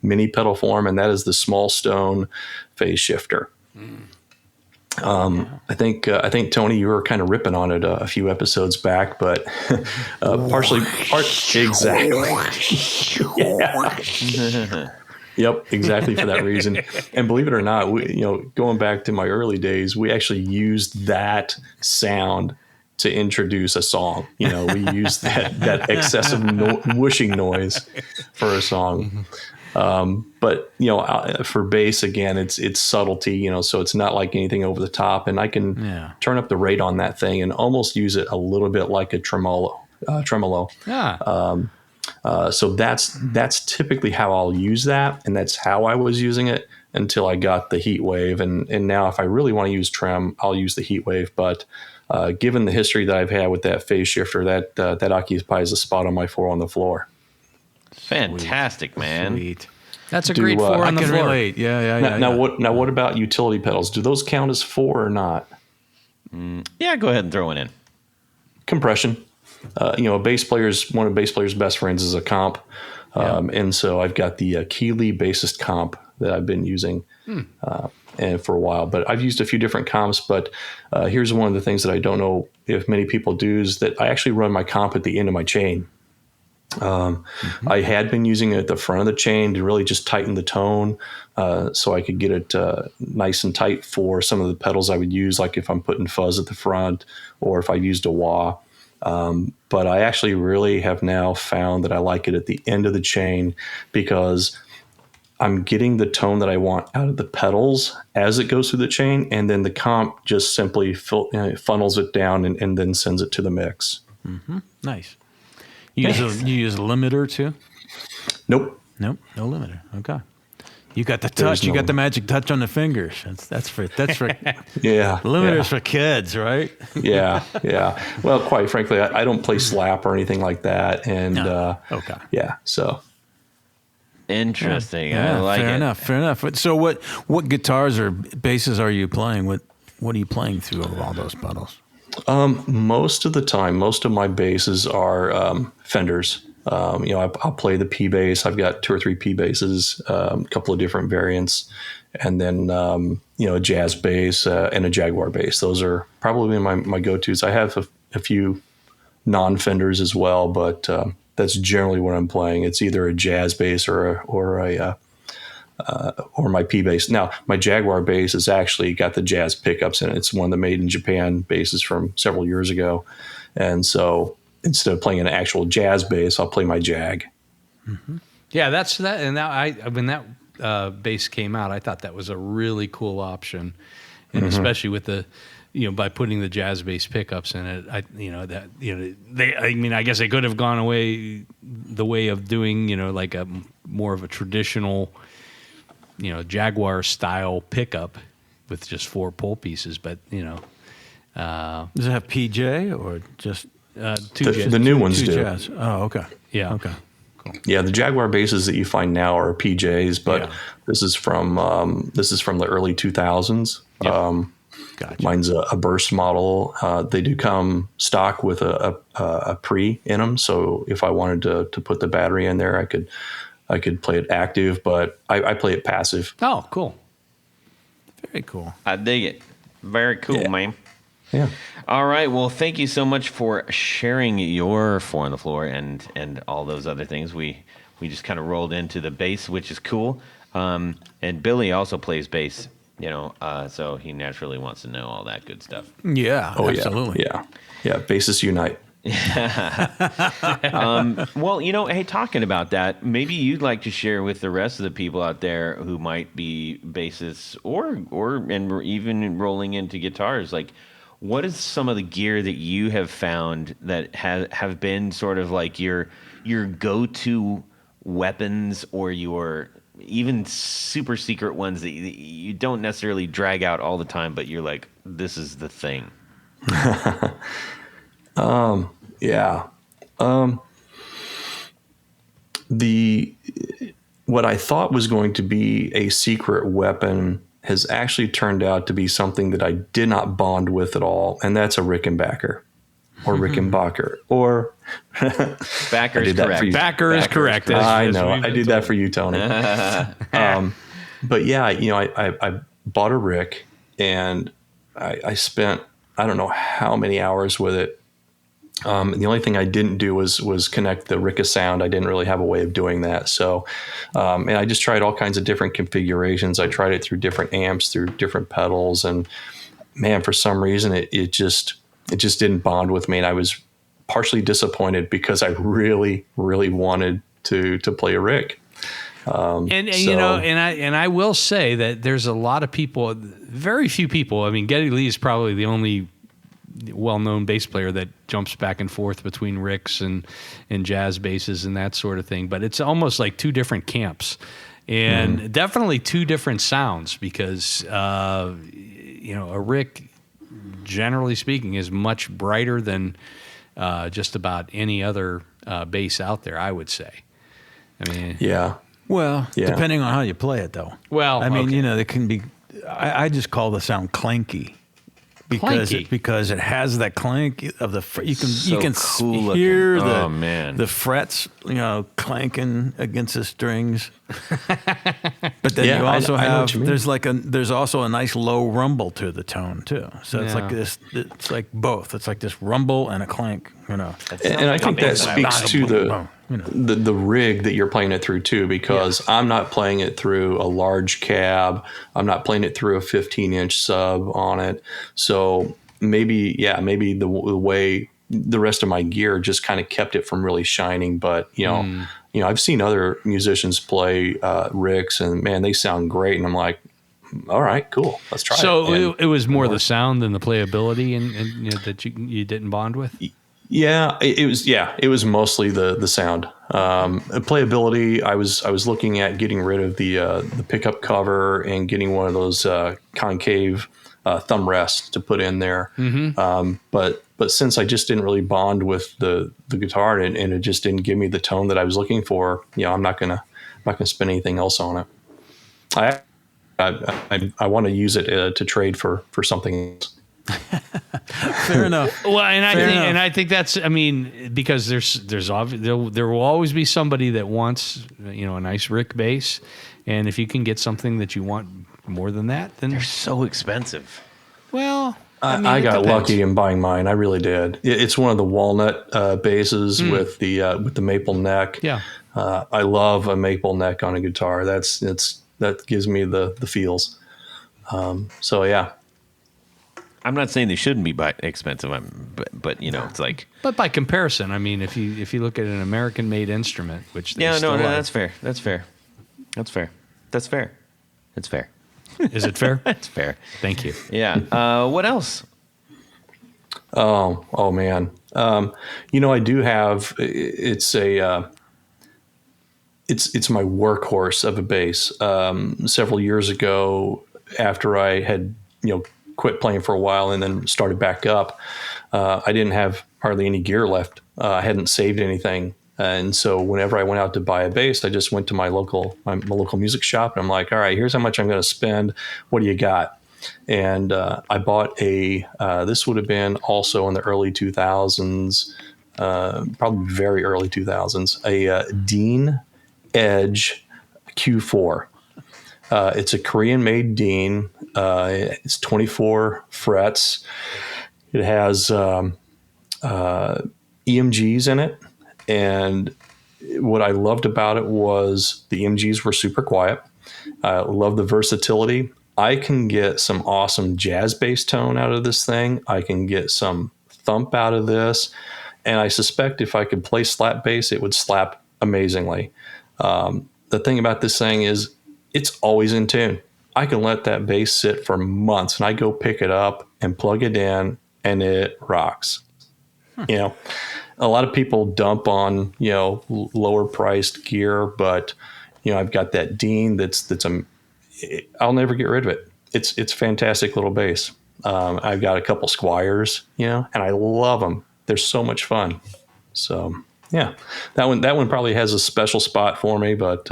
mini pedal form, and that is the Small Stone Phase Shifter. I think Tony, you were kind of ripping on it a few episodes back, but exactly. Yeah. Yep, exactly for that reason. And believe it or not, going back to my early days, we actually used that sound to introduce a song. We used that excessive whooshing noise for a song. But for bass, again, it's subtlety. So it's not like anything over the top, and I can turn up the rate on that thing and almost use it a little bit like a tremolo. So that's typically how I'll use that, and that's how I was using it until I got the heat wave. And now if I really want to use trem, I'll use the heat wave. But given the history that I've had with that phase shifter, that occupies a spot on my 4 on the floor. Fantastic, man. Sweet. That's a great 4 on the floor. Relate. Yeah. Now what about utility pedals? Do those count as 4 or not? Yeah, go ahead and throw one in. Compression. One of bass player's best friends is a comp. And so I've got the Keeley bassist comp that I've been using. and for a while. But I've used a few different comps. But here's one of the things that I don't know if many people do is that I actually run my comp at the end of my chain. I had been using it at the front of the chain to really just tighten the tone, so I could get it nice and tight for some of the pedals I would use, like if I'm putting fuzz at the front or if I used a wah. But I actually really have now found that I like it at the end of the chain because I'm getting the tone that I want out of the pedals as it goes through the chain, and then the comp just simply funnels it down and then sends it to the mix. Mm-hmm. Nice. You use a limiter too? Nope. No limiter. Okay. You got the touch. You got the magic touch on the fingers. That's for yeah. Limiters for kids, right? Yeah. Well, quite frankly, I don't play slap or anything like that, and okay. Yeah. So interesting. Yeah, I like fair it. Fair enough. So what guitars or basses are you playing? What are you playing through all those pedals? Most of the time, most of my basses are Fenders. I'll play the P bass. I've got 2 or 3 P basses, a couple of different variants, and then a jazz bass and a Jaguar bass. Those are probably my go-tos. I have a few non-Fenders as well, but that's generally what I'm playing. It's either a jazz bass or my P bass. Now, my Jaguar bass has actually got the jazz pickups in it. It's one of the made in Japan basses from several years ago. And so instead of playing an actual jazz bass, I'll play my Jag. Mm-hmm. Yeah, that's that. And when that bass came out, I thought that was a really cool option. And especially with the, by putting the jazz bass pickups in it, I guess they could have gone away the way of doing, like a more of a traditional, Jaguar style pickup with just 4 pull pieces, but does it have PJ or just 2 jazz? The new ones do. Jazz. Oh, okay. Yeah. Okay. Cool. Yeah, the Jaguar basses that you find now are PJs, but this is from the early 2000s. Yep. Gotcha. Mine's a burst model. They do come stock with a pre in them, so if I wanted to put the battery in there, I could play it active, but I play it passive. Oh, cool. Very cool. I dig it. Very cool, man. Yeah. All right. Well, thank you so much for sharing your 4 on the floor and all those other things. We just kind of rolled into the bass, which is cool. And Billy also plays bass, so he naturally wants to know all that good stuff. Yeah. Oh, absolutely. Yeah. Bassists unite. Well, hey, talking about that, maybe you'd like to share with the rest of the people out there who might be bassists and even rolling into guitars, like, what is some of the gear that you have found that have been sort of like your go-to weapons, or your even super secret ones that you don't necessarily drag out all the time, but you're like, this is the thing? Yeah. What I thought was going to be a secret weapon has actually turned out to be something that I did not bond with at all, and that's a Rickenbacker or Rickenbacker or Backer is correct. Backer is correct. I know. I did that for you, Tony. But yeah, I bought a Rick, and I spent I don't know how many hours with it. And the only thing I didn't do was connect the Ricka sound. I didn't really have a way of doing that. So, and I just tried all kinds of different configurations. I tried it through different amps, through different pedals, and man, for some reason it just didn't bond with me. And I was partially disappointed because I really, really wanted to play a Rick. And I will say that there's a lot of people, very few people. I mean, Geddy Lee is probably the only well-known bass player that jumps back and forth between Ricks and jazz basses and that sort of thing. But it's almost like 2 different camps, and definitely 2 different sounds, because a Rick, generally speaking, is much brighter than just about any other bass out there, I would say. I mean, yeah. Well, depending on how you play it, though. Well, I mean, it can be. I just call the sound clanky. because it has that clank of the you can cool hear looking. the frets clanking against the strings. But then you also have there's also a nice low rumble to the tone too. So it's like this. It's like both. It's like this rumble and a clank. And I think that speaks to the rig that you're playing it through too, because I'm not playing it through a large cab. I'm not playing it through a 15-inch sub on it. So maybe the way the rest of my gear just kind of kept it from really shining. But I've seen other musicians play rigs, and man, they sound great. And I'm like, all right, cool, let's try it. So it was more the sound than the playability, and that you didn't bond with. Yeah, it was mostly the sound. Playability, I was looking at getting rid of the pickup cover and getting one of those concave thumb rests to put in there. Mm-hmm. But since I just didn't really bond with the guitar and it just didn't give me the tone that I was looking for, I'm not gonna spend anything else on it. I want to use it to trade for something else. Fair enough. Well, I think that's, because there will always be somebody that wants, a nice Rick bass, and if you can get something that you want more than that, then they're so expensive. Well, I got lucky in buying mine. I really did. It's one of the walnut basses with the maple neck. Yeah, I love a maple neck on a guitar. That gives me the feels. So yeah. I'm not saying they shouldn't be expensive, but it's like. But by comparison, if you look at an American-made instrument, which that's fair. That's fair. Is it fair? That's fair. Thank you. Yeah. What else? Oh man. I do have. It's my workhorse of a bass. Several years ago, after I had quit playing for a while and then started back up, I didn't have hardly any gear left. I hadn't saved anything. And so whenever I went out to buy a bass, I just went to my local music shop, and I'm like, all right, here's how much I'm going to spend. What do you got? And I bought this would have been also in the early 2000s, probably very early 2000s, a Dean Edge Q4. It's a Korean-made Dean. It's 24 frets. It has EMGs in it. And what I loved about it was the EMGs were super quiet. I love the versatility. I can get some awesome jazz bass tone out of this thing. I can get some thump out of this. And I suspect if I could play slap bass, it would slap amazingly. The thing about this thing is it's always in tune. I can let that bass sit for months, and I go pick it up and plug it in, and it rocks. A lot of people dump on, lower priced gear, but, I've got that Dean I'll never get rid of it. It's a fantastic little bass. I've got a couple Squires, and I love them. They're so much fun. So yeah, that one probably has a special spot for me, but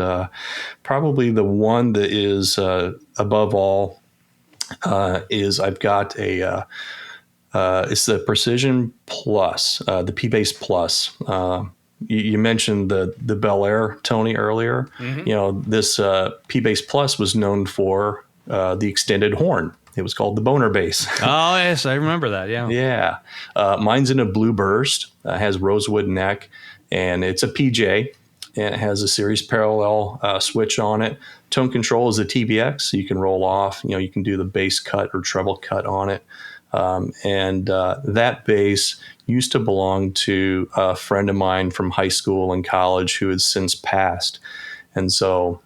probably the one that is above all is I've got it's the Precision Plus, the P-Bass Plus. You mentioned the Bel Air, Tony, earlier. Mm-hmm. This P-Bass Plus was known for the extended horn. It was called the Boner bass. Oh, yes, I remember that, yeah. Yeah. Mine's in a blue burst, has rosewood neck, and it's a PJ, and it has a series parallel switch on it. Tone control is a TBX, so you can roll off. You can do the bass cut or treble cut on it. And that bass used to belong to a friend of mine from high school and college who has since passed. And so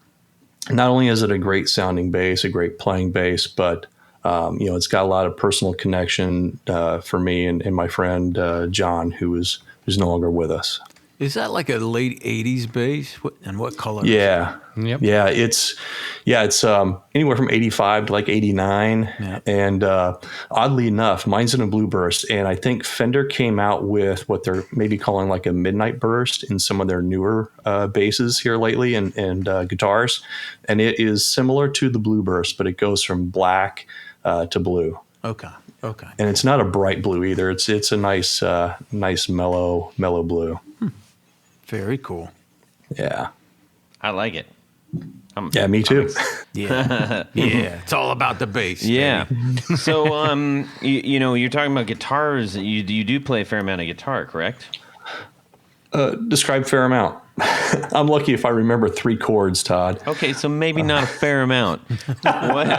not only is it a great sounding bass, a great playing bass, but it's got a lot of personal connection for me and my friend John, who's no longer with us. Is that like a late 80s bass? And what color? Yeah. Yep. Yeah. It's anywhere from 85 to like 89. Yep. And oddly enough, mine's in a blue burst. And I think Fender came out with what they're maybe calling like a midnight burst in some of their newer basses here lately and guitars. And it is similar to the blue burst, but it goes from black to blue. Okay. Okay. And it's not a bright blue either. It's a nice mellow blue. Very cool. Yeah. I like it. Yeah, me too. Yeah. Yeah. It's all about the bass. Yeah. baby. So, you're talking about guitars. You do play a fair amount of guitar, correct? Describe fair amount. I'm lucky if I remember 3 chords, Todd. Okay, so maybe not a fair amount. What?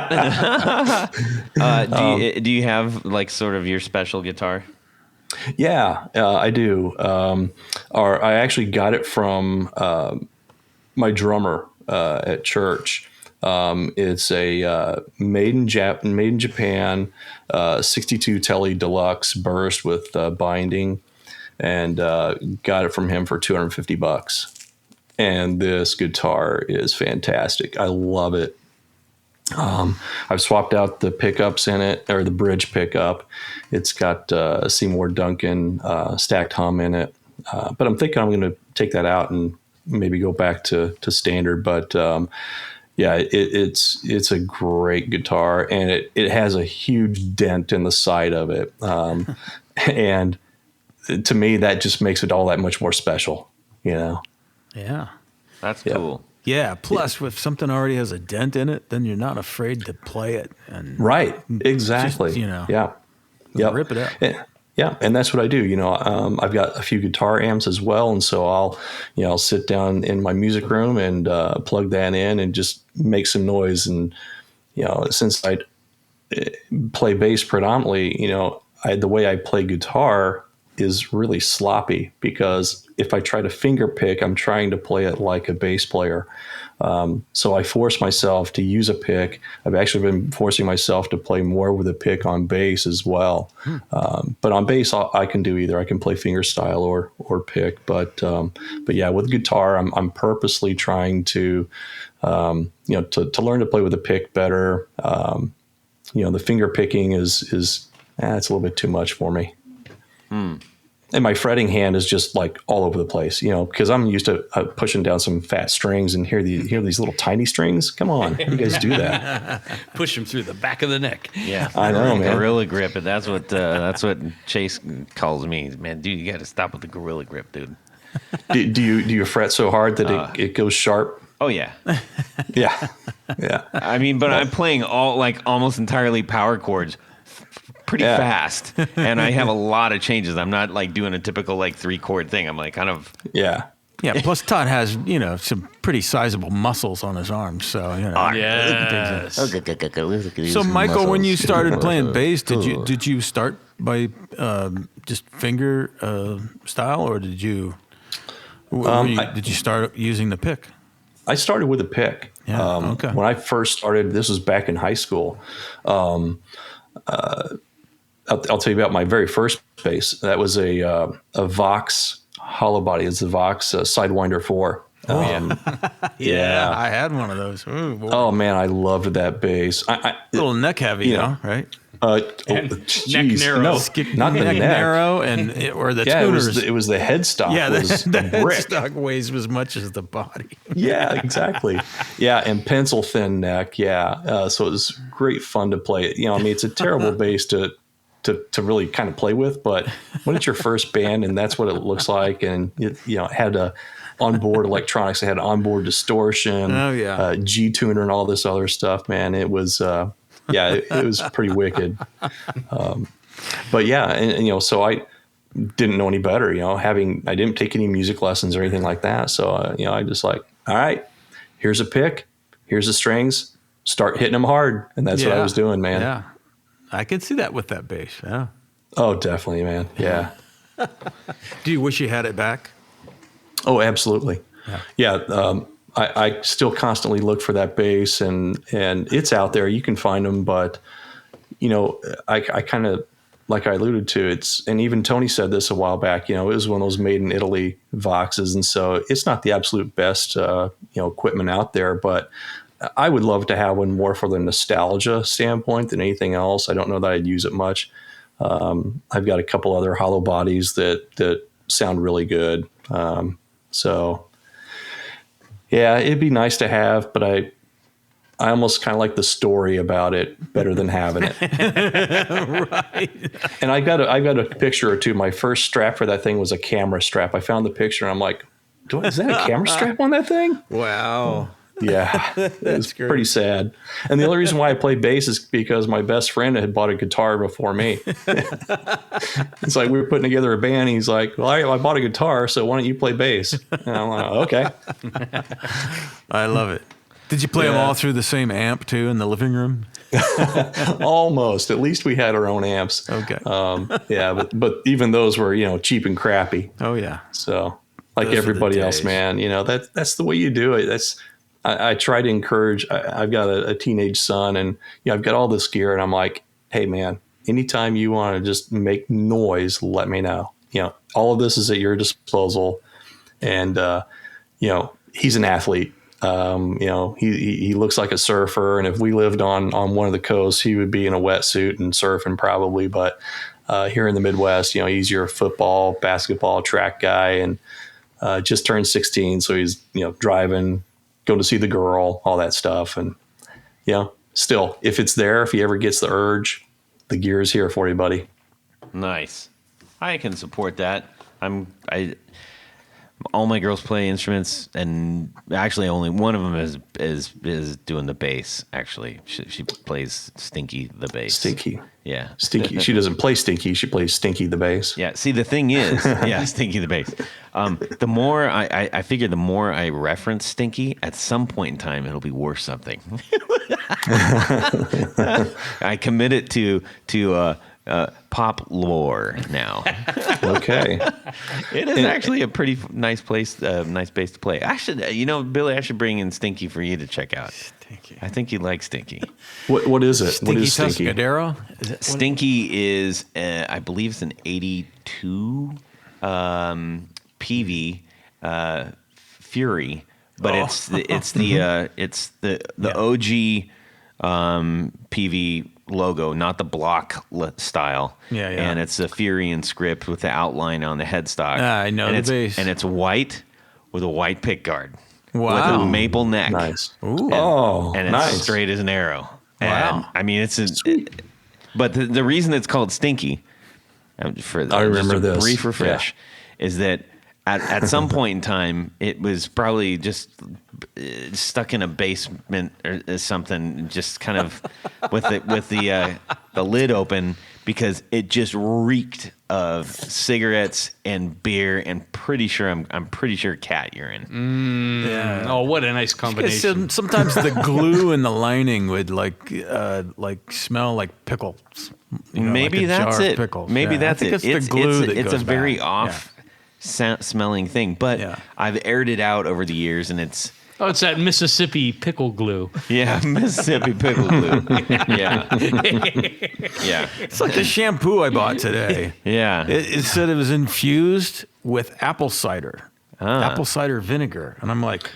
Do you have like sort of your special guitar? Yeah, I do. Or I actually got it from my drummer at church. It's a made in Japan 62 Tele Deluxe burst with binding, and got it from him for $250. And this guitar is fantastic. I love it. I've swapped out the pickups in it, or the bridge pickup. It's got a Seymour Duncan stacked hum in it. But I'm thinking I'm going to take that out and maybe go back to standard. But yeah, it's a great guitar, and it has a huge dent in the side of it. And to me, that just makes it all that much more special, you know? Yeah. That's cool. Yeah. Plus, if something already has a dent in it, then you're not afraid to play it. And Right. Exactly. Just, you know, Yeah. Yep. rip it out. Yeah, and that's what I do. You know, I've got a few guitar amps as well, and so I'll sit down in my music room and plug that in and just make some noise. And since I play bass predominantly, the way I play guitar is really sloppy, because if I try to finger pick, I'm trying to play it like a bass player. So I force myself to use a pick. I've actually been forcing myself to play more with a pick on bass as well. But on bass, I can do either. I can play finger style or pick. But yeah, with guitar, I'm purposely trying to to learn to play with a pick better. The finger picking is it's a little bit too much for me. And my fretting hand is just like all over the place, because I'm used to pushing down some fat strings and hear these little tiny strings. Come on, how do you guys do that? Push them through the back of the neck. Yeah, I know, man. Gorilla grip, and that's what Chase calls me. Man, dude, you got to stop with the gorilla grip, dude. Do you fret so hard that it goes sharp? Oh yeah, yeah. I mean, but I'm playing almost entirely power chords. Pretty fast, and I have a lot of changes. I'm not like doing a typical 3-chord thing. I'm like kind of Yeah. Plus Todd has some pretty sizable muscles on his arms, so Yes. So Michael, when you started playing bass, did you start by just finger style, or did you start using the pick? I started with a pick. Yeah. Okay. When I first started, this was back in high school. I'll tell you about my very first bass. That was a Vox hollow body. It's a Vox Sidewinder 4. Yeah, I had one of those. Ooh, boy. Oh man, I loved that bass. A little neck heavy, right? Neck narrow. No, not the neck. Narrow, or the tuners. It was the headstock. Yeah, was the a brick. headstock weighs as much as the body. Yeah, exactly. Yeah, and pencil thin neck. Yeah, so it was great fun to play it. It's a terrible bass to really kind of play with, but when it's your first band and that's what it looks like, and it had a onboard electronics, it had onboard distortion, G tuner, and all this other stuff. Man, it was it was pretty wicked. But yeah, and so I didn't know any better. I didn't take any music lessons or anything like that. So I just all right, here's a pick, here's the strings, start hitting them hard, and that's what I was doing, man. Yeah. I could see that with that bass. Yeah. Oh, definitely, man. Yeah. Do you wish you had it back? Oh, absolutely. Yeah. I still constantly look for that bass, and it's out there. You can find them, but I kind of, like I alluded to, and even Tony said this a while back. It was one of those made in Italy Voxes, and so it's not the absolute best equipment out there, but I would love to have one more for the nostalgia standpoint than anything else. I don't know that I'd use it much. I've got a couple other hollow bodies that sound really good. So yeah, it'd be nice to have, but I almost kind of like the story about it better than having it. Right. And I got a picture or two. My first strap for that thing was a camera strap. I found the picture and I'm like, is that a camera strap on that thing? Wow. Yeah, it's pretty sad. And the only reason why I play bass is because my best friend had bought a guitar before me. It's like we were putting together a band. He's like, well, I bought a guitar, so why don't you play bass? And I'm like, okay. I love it. Did you play them all through the same amp too in the living room? Almost. At least we had our own amps. Okay. Yeah, but even those were, cheap and crappy. Oh yeah. So like Those are the everybody else, days. man, that's the way you do it. I try to encourage. I've got a teenage son, and I've got all this gear, and I'm like, hey, man, anytime you want to just make noise, let me know. All of this is at your disposal, and he's an athlete. He looks like a surfer, and if we lived on one of the coasts, he would be in a wetsuit and surfing probably. But here in the Midwest, he's your football, basketball, track guy, and just turned 16, so he's driving. Go to see the girl, all that stuff. And, still, if it's there, if he ever gets the urge, the gear is here for you, buddy. Nice. I can support that. All my girls play instruments, and actually only one of them is doing the bass. Actually, she plays Stinky the bass. Stinky. Yeah. Stinky. She doesn't play Stinky. She plays Stinky the bass. Yeah. See, the thing is, Stinky the bass. The more I figure, the more I reference Stinky, at some point in time, it'll be worth something. I commit it to pop lore now. Okay. It is actually a pretty nice bass to play. I should, Billy, I should bring in Stinky for you to check out. Stinky. I think you'd like Stinky. What is it? Stinky What is Stinky? Tuscadero? Is it? Stinky is, I believe it's an 82 PV Fury, but it's the OG PV logo, not the block style. Yeah. And it's a Furian script with the outline on the headstock. I know and the it's, bass. And it's white with a white pick guard. Wow. With a maple neck. Nice. And it's nice. straight as an arrow. Wow. And, I mean, but the reason it's called Stinky, for I remember just a this. brief refresh, is that at some point in time, it was probably just stuck in a basement or something, just kind of with the lid open, because it just reeked of cigarettes and beer and I'm pretty sure cat urine. Yeah. Oh, what a nice combination. Sometimes the glue in the lining would like smell like pickles. Maybe like a that's jar of it. Pickles. Maybe Yeah, that's I it. think it's the glue that it's goes a very bad. off smelling thing, but I've aired it out over the years, and it's that Mississippi pickle glue. Mississippi pickle glue. Yeah. It's like the shampoo I bought today. Yeah. It said it was infused with apple cider vinegar, and I'm like,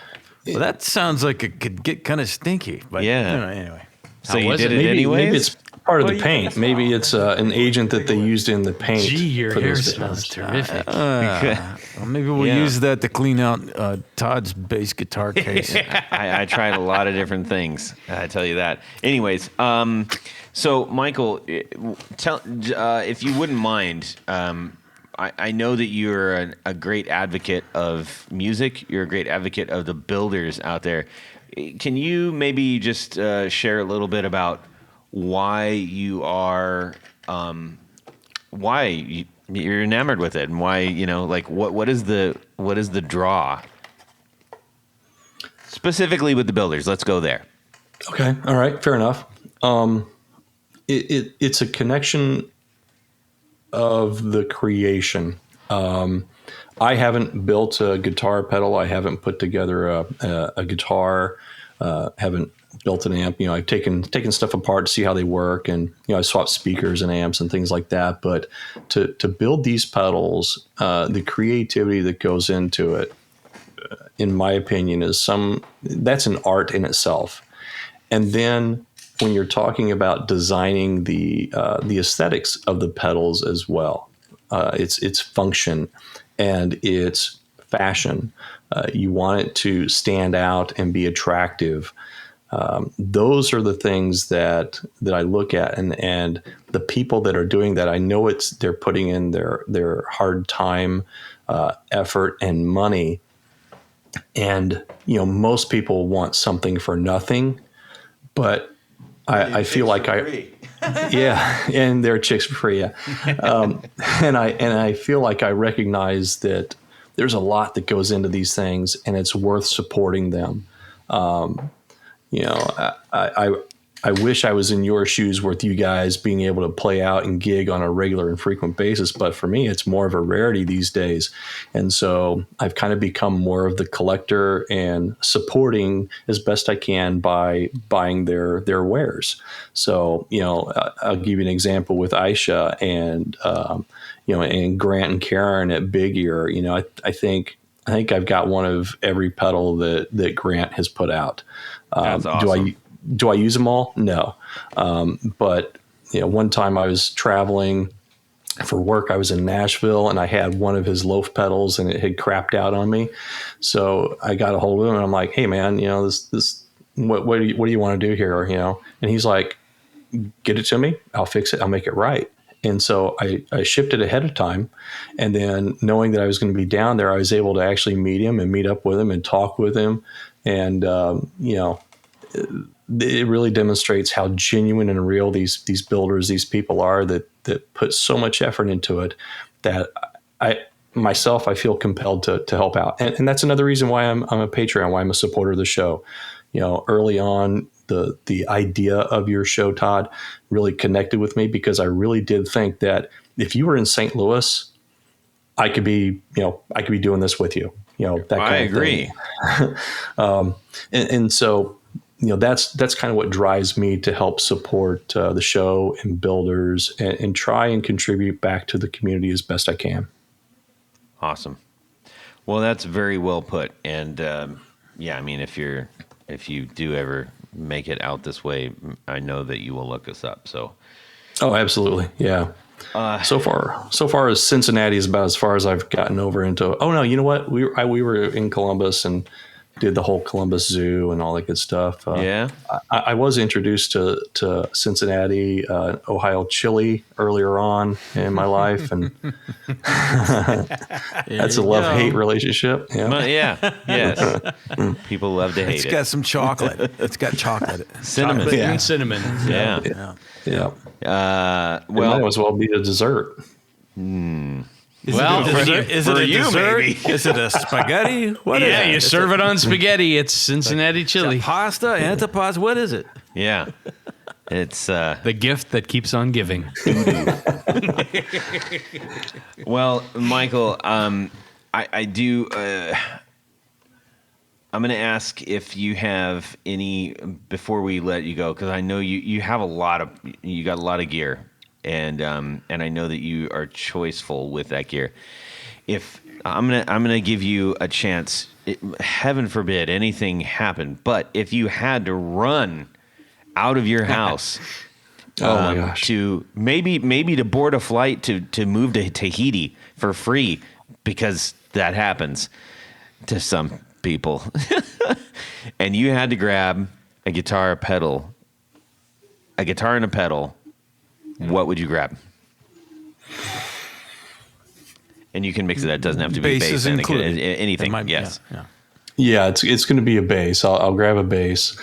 well, that sounds like it could get kind of stinky. But anyway. So you was did it? it anyways? Maybe it's part of the paint. Maybe it's an agent that they used in the paint. Gee, your for hair those smells terrific. Well, maybe we'll use that to clean out Todd's bass guitar case. I tried a lot of different things. I tell you that. Anyways, so Michael, tell if you wouldn't mind. I know that you're a great advocate of music. You're a great advocate of the builders out there. Can you maybe just share a little bit about why you are, you're enamored with it, and why what is the draw specifically with the builders? Let's go there. Okay. All right. Fair enough. It's a connection of the creation. I haven't built a guitar pedal. I haven't put together a guitar. Haven't built an amp. I've taken stuff apart to see how they work, and I swapped speakers and amps and things like that. But to build these pedals, the creativity that goes into it, in my opinion, that's an art in itself. And then when you're talking about designing the aesthetics of the pedals as well, its function and its fashion. You want it to stand out and be attractive. Those are the things that I look at, and the people that are doing that, I know they're putting in their hard time, effort, and money. And most people want something for nothing, but I feel like yeah, and they're chicks for free, yeah. And I feel like I recognize that there's a lot that goes into these things, and it's worth supporting them. I wish I was in your shoes with you guys, being able to play out and gig on a regular and frequent basis. But for me, it's more of a rarity these days. And so I've kind of become more of the collector and supporting as best I can by buying their wares. So, I'll give you an example with Aisha and, and Grant and Karen at Big Ear. I think I've got one of every pedal that Grant has put out. That's awesome. Do I use them all? No. But one time I was traveling for work. I was in Nashville, and I had one of his loaf pedals, and it had crapped out on me. So I got a hold of him, and I'm like, "Hey, man, this what do you want to do here?" And he's like, "Get it to me. I'll fix it. I'll make it right." And so I shipped it ahead of time. And then knowing that I was going to be down there, I was able to actually meet him and meet up with him and talk with him. And, it really demonstrates how genuine and real these builders, these people are that put so much effort into it that I feel compelled to help out. And that's another reason why I'm a Patreon, why I'm a supporter of the show. Early on, the idea of your show, Todd, really connected with me, because I really did think that if you were in St. Louis, I could be doing this with you. That kind I of agree. Thing. And so, that's kind of what drives me to help support the show and builders and try and contribute back to the community as best I can. Awesome. Well, that's very well put. And if you do ever make it out this way, I know that you will look us up. So. Oh, absolutely. Yeah. So far as Cincinnati is about as far as I've gotten over into. Oh no, you know what? We were in Columbus and did the whole Columbus Zoo and all that good stuff. Yeah. I was introduced to Cincinnati, Ohio chili earlier on in my life, and that's a love-hate relationship. Yes. People love to hate it. It's got some chocolate. It's got chocolate. Cinnamon. Chocolate and cinnamon. Yeah. It might as well be a dessert. Is it a dessert? Maybe. Is it a spaghetti? What is it? You serve it on spaghetti. It's Cincinnati chili. Pasta, antipasta. What is it? Yeah. It's the gift that keeps on giving. Well, Michael, I do. I'm going to ask if you have any before we let you go, because I know you have you got a lot of gear, and I know that you are choiceful with that gear. If I'm gonna give you a chance, heaven forbid anything happened, but if you had to run out of your house, oh my gosh, to maybe to board a flight to move to Tahiti for free, because that happens to some people, and you had to grab a guitar and a pedal, what would you grab? And you can mix it. That doesn't have to be bass. Anything. Yes. Yeah, it's going to be a bass. I'll grab a bass.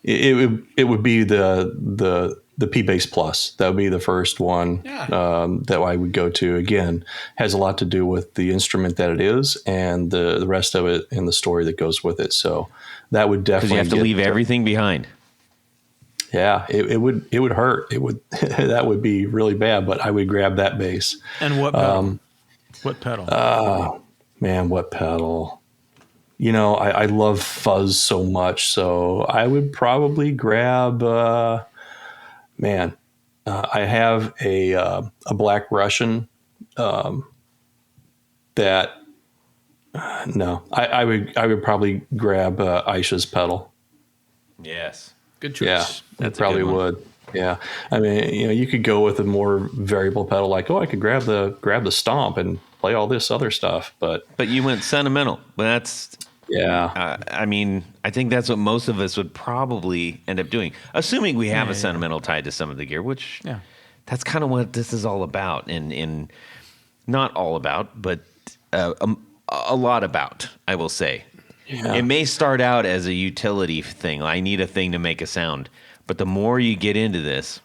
It would be the P Bass Plus. That would be the first one that I would go to. Again, has a lot to do with the instrument that it is and the rest of it and the story that goes with it. So that would definitely, because you have to leave everything behind. Yeah, it would hurt. It would that would be really bad. But I would grab that bass. And what pedal? What pedal? Man, what pedal? I love fuzz so much, so I would probably grab. I have a Black Russian. I would probably grab Aisha's pedal. Yes, good choice. Yeah, that probably would. Yeah, I mean, you could go with a more variable pedal, like, I could grab the Stomp and play all this other stuff, but you went sentimental. But Yeah. I mean, I think that's what most of us would probably end up doing, assuming we have a sentimental tie to some of the gear, which that's kind of what this is all about. And not all about, but a lot about, I will say. Yeah. It may start out as a utility thing. I need a thing to make a sound. But the more you get into this,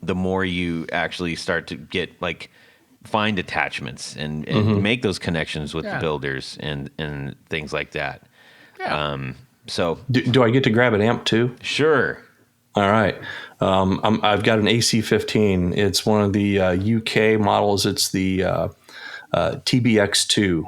the more you actually start to get find attachments and make those connections with the builders and things like that. Yeah. So do I get to grab an amp too? Sure. All right. I've got an AC-15. It's one of the UK models. It's the TBX2.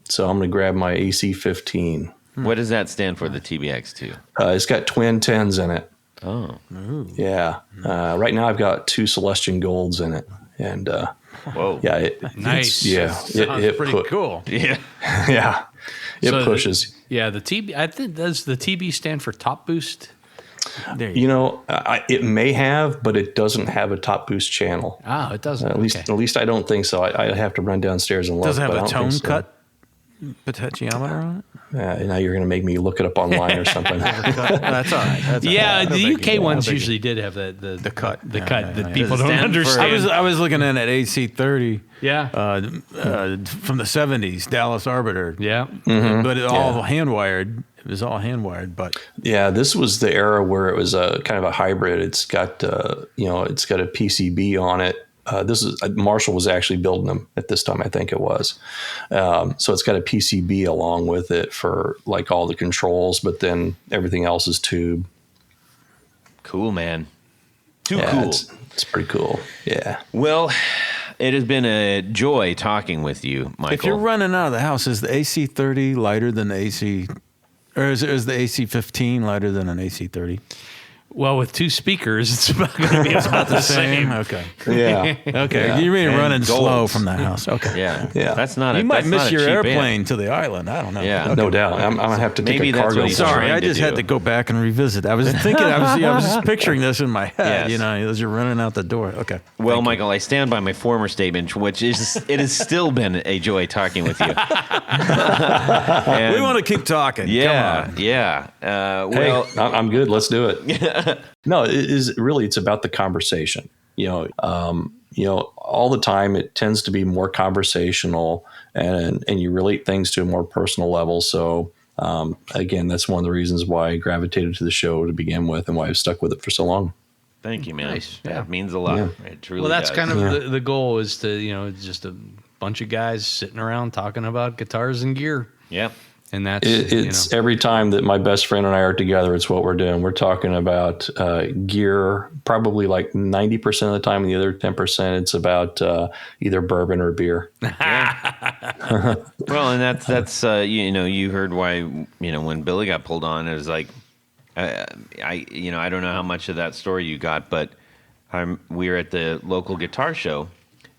So I'm going to grab my AC-15. What does that stand for, the TBX2? It's got twin 10s in it. Oh. Ooh. Yeah. Right now I've got 2 Celestian Golds in it. And whoa. Yeah. Nice. It pretty cool. Yeah. Yeah. It pushes. The TB, I think, does the TB stand for top boost? It may have, but it doesn't have a top boost channel. Oh, it doesn't. At least I don't think so. I'd have to run downstairs and look. Does it have a tone cut potentiometer on it? Now you're going to make me look it up online or something. That's all right. The UK ones usually did have the cut that people don't understand. I was looking at an AC-30. Yeah. From the 70s, Dallas Arbiter. Yeah. Mm-hmm. But all hand wired. It was all hand wired, but this was the era where it was a kind of a hybrid. It's got it's got a PCB on it. This is Marshall was actually building them at this time, I think it was. So it's got a PCB along with it for all the controls, but then everything else is tube. Cool, man. Cool. It's pretty cool. Yeah. Well, it has been a joy talking with you, Michael. If you're running out of the house, is the AC-30 lighter than the AC, or is the AC-15 lighter than an AC-30? Well, with 2 speakers, it's going to be about the same. Okay. Yeah. Okay. Yeah. You mean running slow from the house? Okay. Yeah. Yeah. That's not. You might miss your airplane amp. to the island. I don't know. Yeah. Okay. No doubt. I'm gonna have to take Maybe a that's cargo. what he's Sorry, trying I to just had do. to go back and revisit. I was thinking. I was just picturing this in my head. Yes. As you're running out the door. Okay. Well, Michael, I stand by my former statement, which is it has still been a joy talking with you. We want to keep talking. Yeah. Come on. Yeah. Well, I'm good. Let's do it. No, it's about the conversation. All the time it tends to be more conversational and you relate things to a more personal level. So again, that's one of the reasons why I gravitated to the show to begin with and why I've stuck with it for so long. Thank you, man. Nice. That means a lot. Yeah. It truly Well, that's does. kind of the goal is to, just a bunch of guys sitting around talking about guitars and gear. Yep. And that's It's every time that my best friend and I are together, it's what we're doing. We're talking about gear, probably 90% of the time, and the other 10% it's about either bourbon or beer. Well, and that's you heard why when Billy got pulled on, it was like I don't know how much of that story you got, but we were at the local guitar show.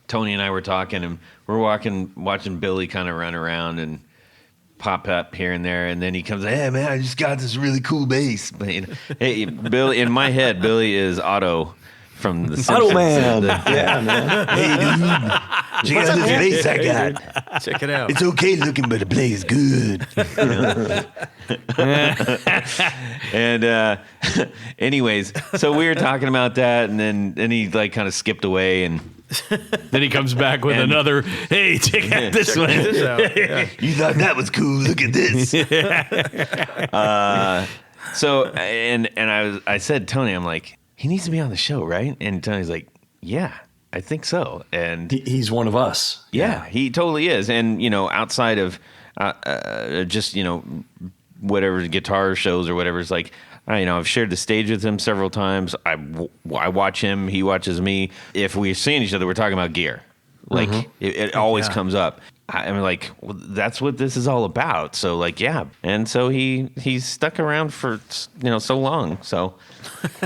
Tony and I were talking, and we're watching Billy kind of run around and pop up here and there, and then he comes, hey man, I just got this really cool bass. But hey, Billy, in my head, Billy is Otto from the Simpsons. Otto Man. Yeah, man. Hey dude, check out this bass I got. Check it out. It's okay looking, but it plays good. And anyways, so we were talking about that, and then he kind of skipped away, and then he comes back with another, hey, check out this one. This out. Yeah. You thought that was cool. Look at this. So I said, Tony, I'm like, he needs to be on the show, right? And Tony's like, yeah, I think so. And He's one of us. yeah, he totally is. And outside of just whatever guitar shows or whatever, it's like, I've shared the stage with him several times. I watch him. He watches me. If we're seeing each other, we're talking about gear. It always comes up. I'm like, well, that's what this is all about. So yeah. And so he's stuck around for, so long. So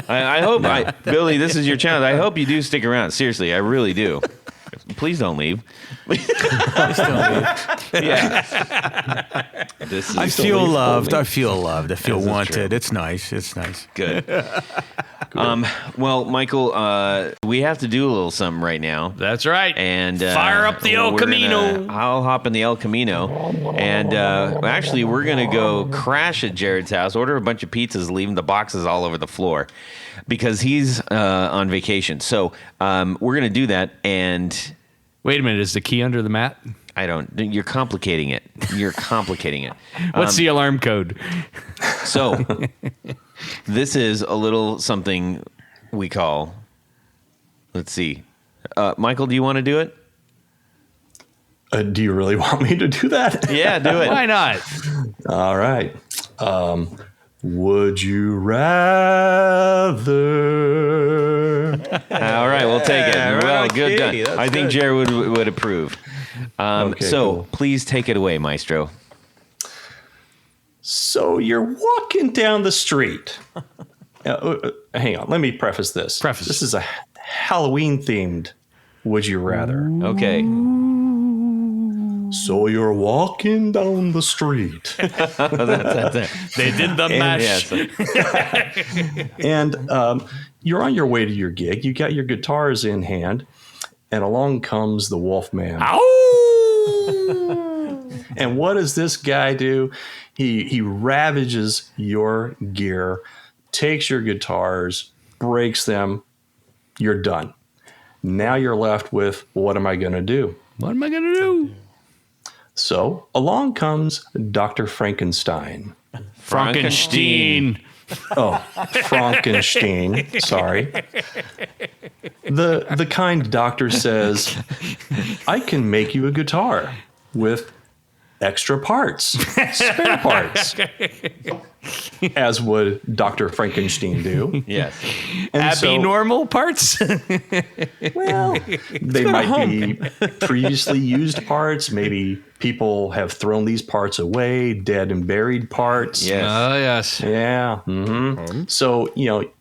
I hope, Billy, this is your channel. I hope you do stick around. Seriously, I really do. Please don't leave. Yeah. This is I feel loved. I feel loved. I feel This is wanted. true. It's nice. It's nice. good. Well, Michael, we have to do a little something right now. That's right. And fire up the El Camino. I'll hop in the El Camino, and actually, we're gonna go crash at Jared's house, order a bunch of pizzas, leaving the boxes all over the floor, because he's on vacation. So we're gonna do that. And Wait a minute. Is the key under the mat? I don't. You're complicating it. You're complicating it. What's the alarm code? So this is a little something we call. Let's see. Michael, do you want to do it? Do you really want me to do that? Yeah, do it. Why not? All right. Would you rather? All right, we'll take it. Well, right, good okay, done. that's I think good. Jared would approve. Okay, so cool. please take it away, Maestro. So you're walking down the street. Hang on. Let me preface this. This is a Halloween themed Would You Rather. Okay. So you're walking down the street. That's it. They did the mash. Yes. And you're on your way to your gig. You got your guitars in hand. And along comes the Wolfman. And what does this guy do? He ravages your gear, takes your guitars, breaks them. You're done. Now you're left with, what am I going to do? What am I going to do? So along comes Dr. Frankenstein. Frankenstein. Oh, Frankenstein. Sorry. The kind doctor says, I can make you a guitar with extra parts, spare parts, as would Dr. Frankenstein do. Yes. And Abnormal parts? well, they might be previously used parts. Maybe people have thrown these parts away, dead and buried parts. Yes. Oh, yes. Yeah. Mm-hmm. So,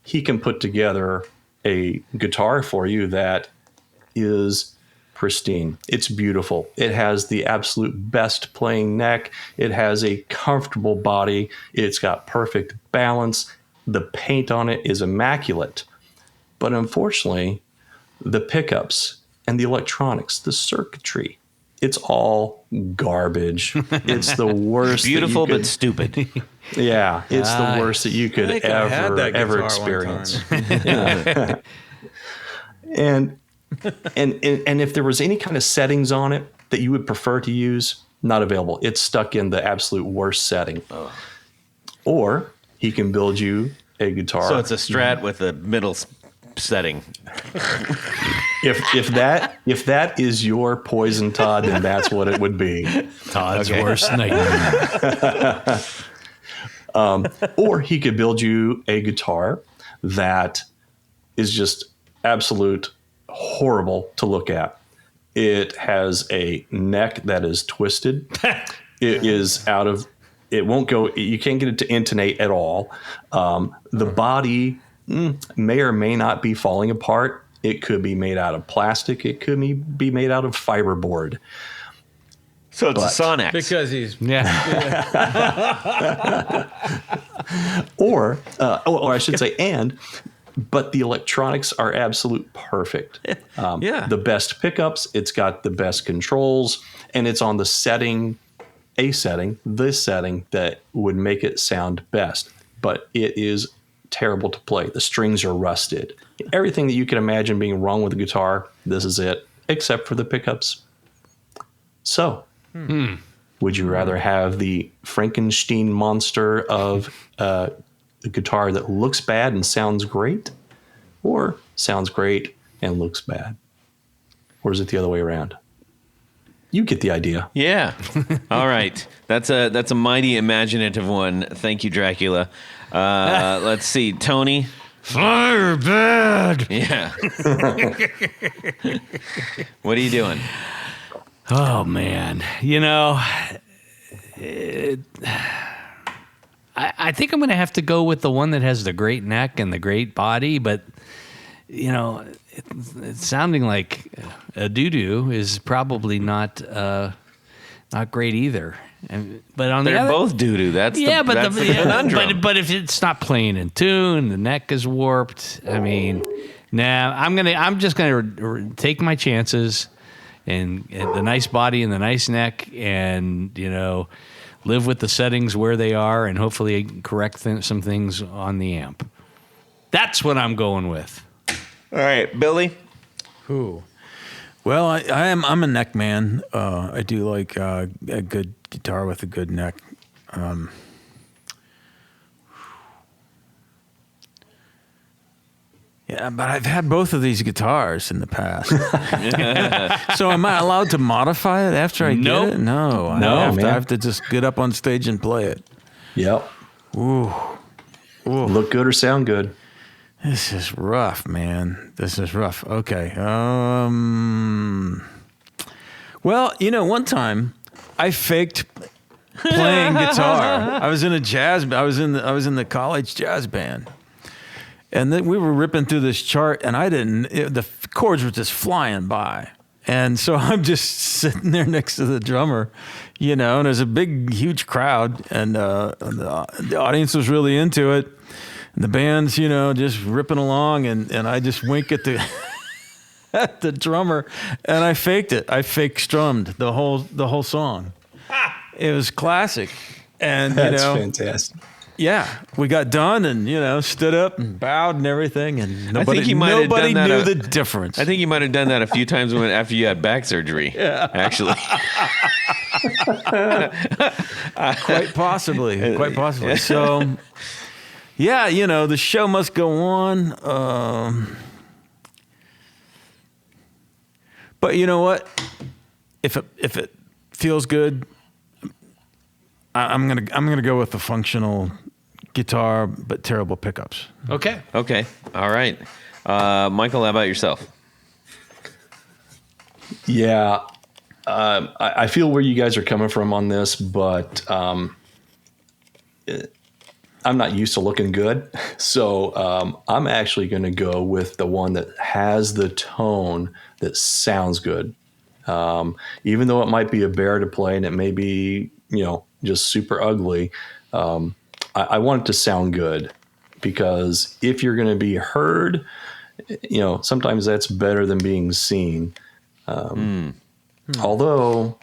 he can put together a guitar for you that is pristine. It's beautiful. It has the absolute best playing neck. It has a comfortable body. It's got perfect balance. The paint on it is immaculate. But unfortunately, the pickups and the electronics, the circuitry, it's all garbage. It's the worst. Beautiful that you but stupid. yeah, it's the worst that you could think I had that ever guitar one experience. Yeah. And if there was any kind of settings on it that you would prefer to use, not available. It's stuck in the absolute worst setting. Or he can build you a guitar. So it's a Strat with a middle setting. If that is your poison, Todd, then that's what it would be. Todd's worst nightmare. Or he could build you a guitar that is just absolute horrible to look at. It has a neck that is twisted. It is it won't go, you can't get it to intonate at all. The body may or may not be falling apart. It could be made out of plastic. It could be made out of fiberboard. So it's a Sonex. Because he's Or I should say, but the electronics are absolute perfect. Yeah. The best pickups, it's got the best controls, and it's on the setting that would make it sound best. But it is terrible to play. The strings are rusted. Everything that you can imagine being wrong with a guitar, this is it, except for the pickups. So, would you rather have the Frankenstein monster of a guitar that looks bad and sounds great, or sounds great and looks bad? Or is it the other way around? You get the idea. Yeah. All right. That's a mighty imaginative one. Thank you, Dracula. Let's see, Tony. Fire bad. Yeah. What are you doing? Oh, man. I think I'm going to have to go with the one that has the great neck and the great body, but, it's sounding like a doo-doo is probably not great either. But on They're both doo-doo. That's the conundrum. But if it's not playing in tune, the neck is warped. I mean, I'm just gonna take my chances and the nice body and the nice neck, and live with the settings where they are, and hopefully correct some things on the amp. That's what I'm going with. All right, Billy. Who? Well, I'm a neck man. I do like a good guitar with a good neck. Yeah, but I've had both of these guitars in the past. So am I allowed to modify it after I get it? No. I have to just get up on stage and play it. Yep. Ooh. Look good or sound good. This is rough, man. This is rough. Okay. Well, one time I faked playing guitar. I was in a jazz. I was in the college jazz band, and then we were ripping through this chart, and the chords were just flying by, and so I'm just sitting there next to the drummer, and there's a big, huge crowd, and the audience was really into it. And the band's, just ripping along, and I just wink at the at the drummer, and I faked it. I fake strummed the whole song. It was classic, and that's fantastic. Yeah, we got done, and stood up and bowed and everything, and nobody knew the difference. I think you might have done that a few times after you had back surgery. Yeah, actually. Quite possibly. So. Yeah, the show must go on. But you know what? If it feels good, I'm gonna go with the functional guitar, but terrible pickups. Okay. All right. Michael, how about yourself? Yeah, I feel where you guys are coming from on this, but I'm not used to looking good. So I'm actually going to go with the one that has the tone that sounds good. Even though it might be a bear to play and it may be, just super ugly, I want it to sound good, because if you're going to be heard, sometimes that's better than being seen. Although,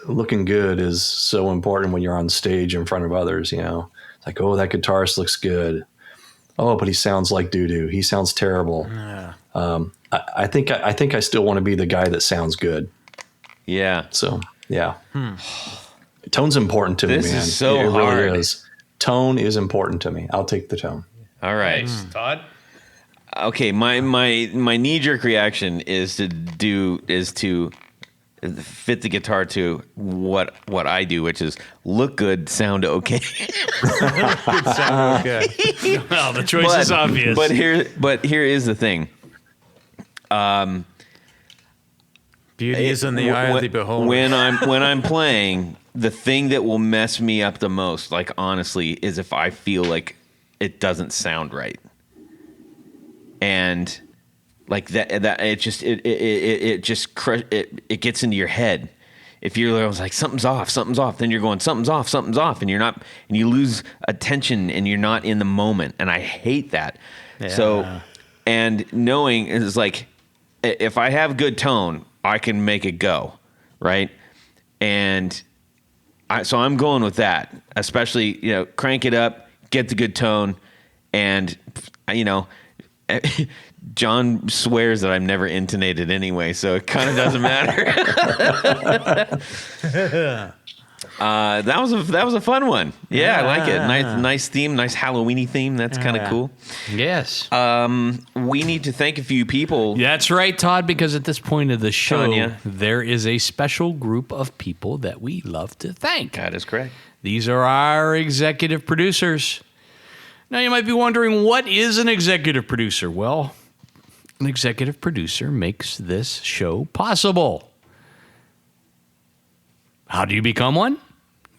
looking good is so important when you're on stage in front of others. It's like, oh, that guitarist looks good. Oh, but he sounds like doo-doo. He sounds terrible. Yeah. I think I still want to be the guy that sounds good. Yeah. So yeah. Tone's important to me, man. This is so it hard. Really is. Tone is important to me. I'll take the tone. All right, Todd. Okay, my knee-jerk reaction is to fit the guitar to what I do, which is look good, sound okay. Well, the choice is obvious. But here is the thing. Beauty is in the eye of the beholder. When I'm playing, the thing that will mess me up the most, like honestly, is if I feel like it doesn't sound right, and like that it gets into your head. If you're like something's off, then you're going something's off, and you're not, and you lose attention, and you're not in the moment, and I hate that. Yeah. So, and knowing is like, if I have good tone, I can make it go, right? And so I'm going with that, especially, crank it up, get the good tone, and John swears that I'm never intonated anyway, so it kind of doesn't matter. That was a fun one. Yeah, I like it. Nice theme, nice Halloween-y theme. That's kind of cool. Yes. We need to thank a few people. That's right, Todd, because at this point of the show, Tanya, there is a special group of people that we love to thank. That is correct. These are our executive producers. Now, you might be wondering, what is an executive producer? Well, an executive producer makes this show possible. How do you become one?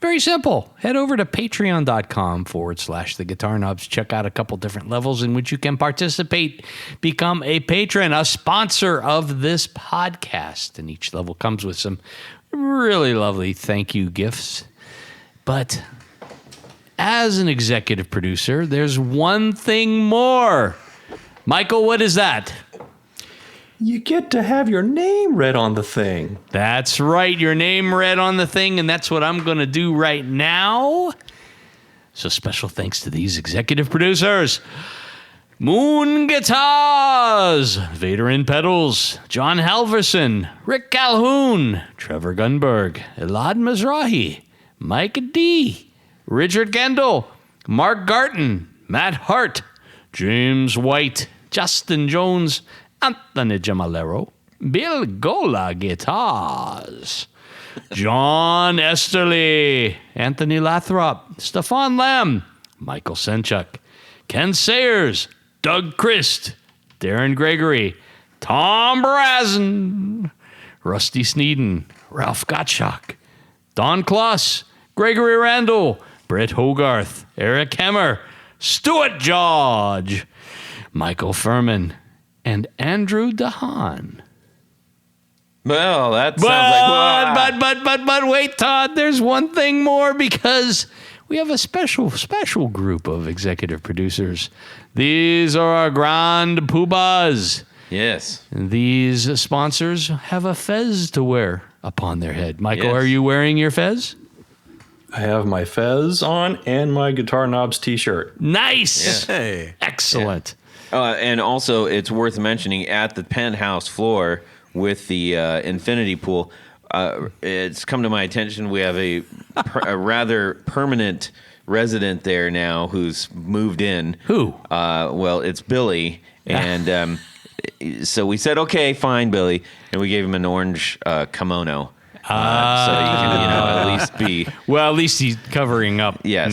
Very simple. Head over to patreon.com/the Guitar Knobs. Check out a couple different levels in which you can participate. Become a patron, a sponsor of this podcast. And each level comes with some really lovely thank you gifts. But as an executive producer, there's one thing more. Michael, what is that? You get to have your name read on the thing. That's right, your name read on the thing, and that's what I'm going to do right now. So special thanks to these executive producers. Moon Guitars, Vader in Pedals, John Halverson, Rick Calhoun, Trevor Gunberg, Elad Mizrahi, Mike D, Richard Kendall, Mark Garton, Matt Hart, James White, Justin Jones, Anthony Gemalero, Bill Gola Guitars, John Esterly, Anthony Lathrop, Stefan Lamb, Michael Senchuk, Ken Sayers, Doug Christ, Darren Gregory, Tom Brazen, Rusty Sneeden, Ralph Gottschalk, Don Kloss, Gregory Randall, Brett Hogarth, Eric Hemmer, Stuart George, Michael Furman, and Andrew DeHaan. Well, that sounds like... But wait, Todd, there's one thing more, because we have a special group of executive producers. These are our Grand Poohbahs. Yes. And these sponsors have a fez to wear upon their head. Michael, Yes. Are you wearing your fez? I have my fez on and my Guitar Knobs t-shirt. Nice. Yeah. Hey. Excellent. And also, it's worth mentioning, at the penthouse floor with the infinity pool, it's come to my attention we have a rather permanent resident there now who's moved in. Who? Well, it's Billy. And so we said, okay, fine, Billy. And we gave him an orange kimono. So you can, at least be... Well, at least he's covering up. Yes.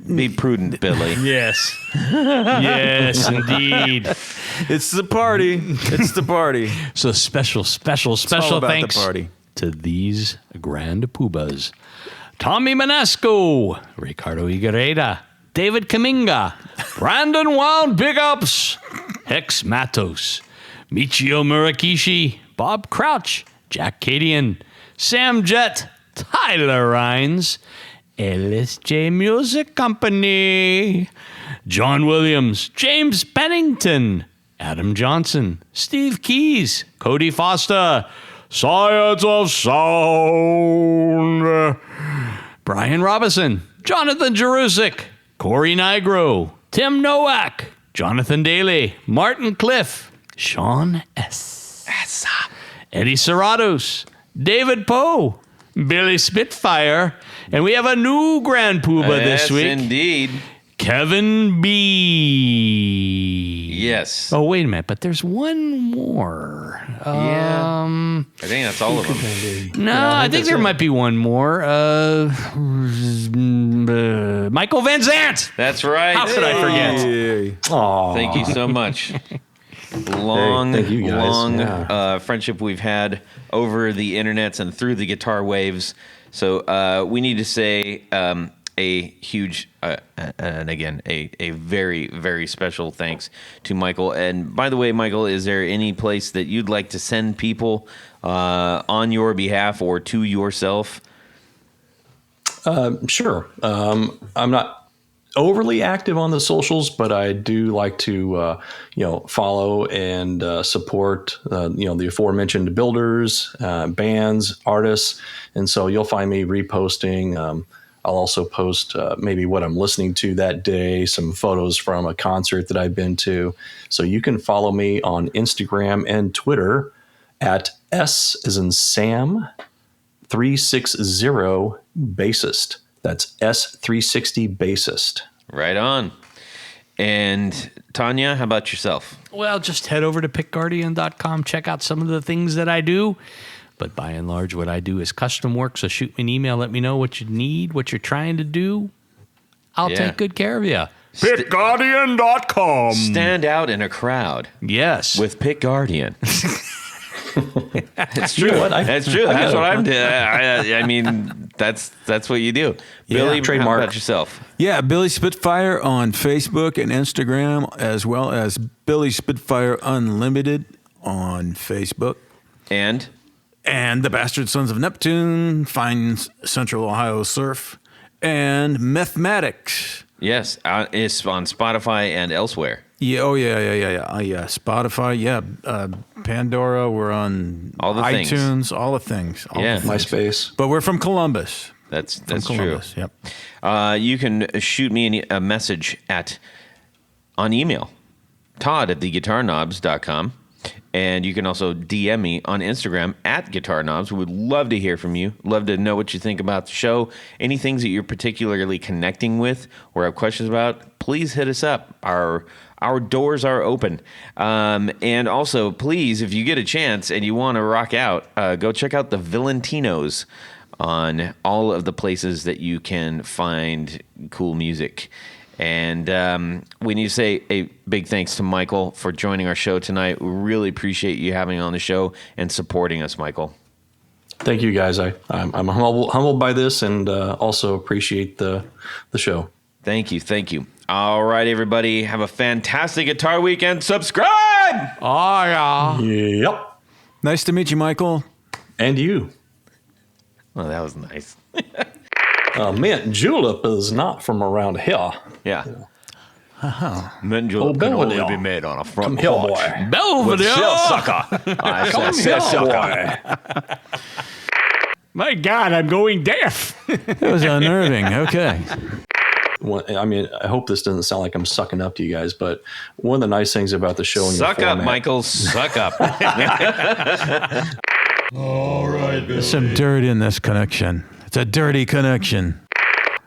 Be prudent, Billy. Yes. Yes, indeed. It's the party. It's the party. So special all about thanks the party. to these Grand Poohbahs. Tommy Manasco, Ricardo Higuereta, David Kaminga, Brandon Wild Big Ups, Hex Matos, Michio Murakishi, Bob Crouch, Jack Cadian, Sam Jett, Tyler Rhines, LSJ Music Company, John Williams, James Pennington, Adam Johnson, Steve Keys, Cody Foster, Science of Sound, Brian Robinson, Jonathan Jerusik, Corey Nigro, Tim Nowak, Jonathan Daly, Martin Cliff, Sean S. Eddie Serratos, David Poe, Billy Spitfire, and we have a new Grand Poohbah this week. Yes, indeed. Kevin B. Yes. Oh, wait a minute, but there's one more. I think that's all of them. No, I think there might be one more. Michael Vanzandt. That's right. How could I forget? Hey. Aw. Thank you so much. Long, thank you guys. long Yeah. friendship we've had over the internets and through the guitar waves. So we need to say a huge, and again, a very, very special thanks to Michael. And by the way, Michael, is there any place that you'd like to send people on your behalf or to yourself? Sure. I'm not overly active on the socials, but I do like to, follow and support, the aforementioned builders, bands, artists. And so you'll find me reposting. I'll also post maybe what I'm listening to that day, some photos from a concert that I've been to. So you can follow me on Instagram and Twitter at S as in Sam 360 bassist. That's S360 bassist. Right on. And Tanya, how about yourself? Well, just head over to pickguardian.com, check out some of the things that I do. But by and large, what I do is custom work. So shoot me an email. Let me know what you need, what you're trying to do. I'll take good care of you. Pickguardian.com. Stand out in a crowd Yes. with Pick Guardian. It's true. You know what? That's true. That's what I'm doing. I mean, That's what you do. Billy, trademark. how about yourself? Yeah, Billy Spitfire on Facebook and Instagram, as well as Billy Spitfire Unlimited on Facebook. And The Bastard Sons of Neptune, Find Central Ohio Surf, and Mathematics. yes, it's on Spotify and elsewhere. Yeah, yeah. Spotify, yeah. Pandora, we're on All the iTunes, things. all the things. MySpace. But we're from Columbus. That's From true. Columbus, yep. You can shoot me a message on email, Todd@theguitarknobs.com. And you can also DM me on Instagram @GuitarKnobs. We would love to hear from you. Love to know what you think about the show. Any things that you're particularly connecting with or have questions about, please hit us up. Our doors are open. And also, please, if you get a chance and you want to rock out, go check out the Valentinos on all of the places that you can find cool music. And we need to say a big thanks to Michael for joining our show tonight. We really appreciate you having on the show and supporting us, Michael. Thank you, guys. I'm humbled by this, and also appreciate the show. Thank you. All right, everybody. Have a fantastic guitar weekend. Subscribe! Oh, yeah. Yep. Nice to meet you, Michael. And you. Oh, that was nice. Mint julep is not from around here. Yeah. Mint julep can only only be be made on a front Come here, boy. Belvedere. sucker. I said sucker. My God, I'm going deaf. That was unnerving. Okay. Well, I mean, I hope this doesn't sound like I'm sucking up to you guys, but one of the nice things about the show and your Suck up, format, Michael. Suck up. There's some dirt in this connection. It's a dirty connection.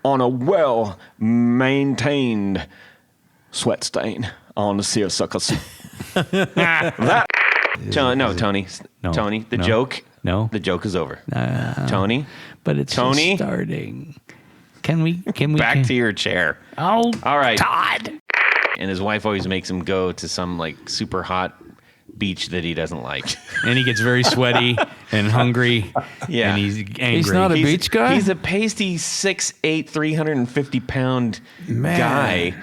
On a well-maintained sweat stain on the seersucker suit. That. No, Tony. No, Tony, the no, joke. no. The joke is over. Tony, But it's Tony? just starting. Can we back to your chair. Oh, All right. Todd. And his wife always makes him go to some like super hot beach that he doesn't like. And he gets very sweaty and hungry. Yeah. And he's angry. He's not a beach guy? He's a pasty 6'8", 350-pound Man. guy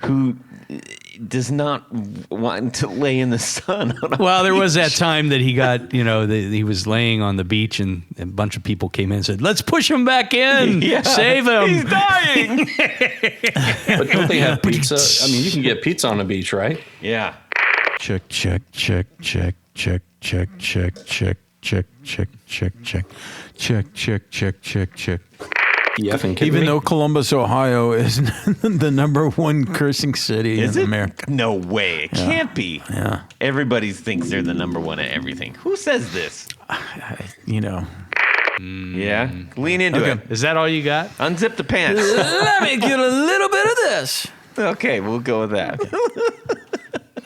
who does not want to lay in the sun. On a Well, there was that beach. time that he got, he was laying on the beach and a bunch of people came in and said, let's push him back in. Yeah. Save him. He's dying. but don't they have pizza? I mean, you can get pizza on the beach, right? Yeah. Check. You effing kidding Even me? though Columbus, Ohio is the #1 cursing city in America. No way. It can't be. Yeah. Everybody thinks they're the #1 at everything. Who says this? Yeah. Lean into Okay. it. Is that all you got? Unzip the pants. Let me get a little bit of this. Okay, we'll go with that.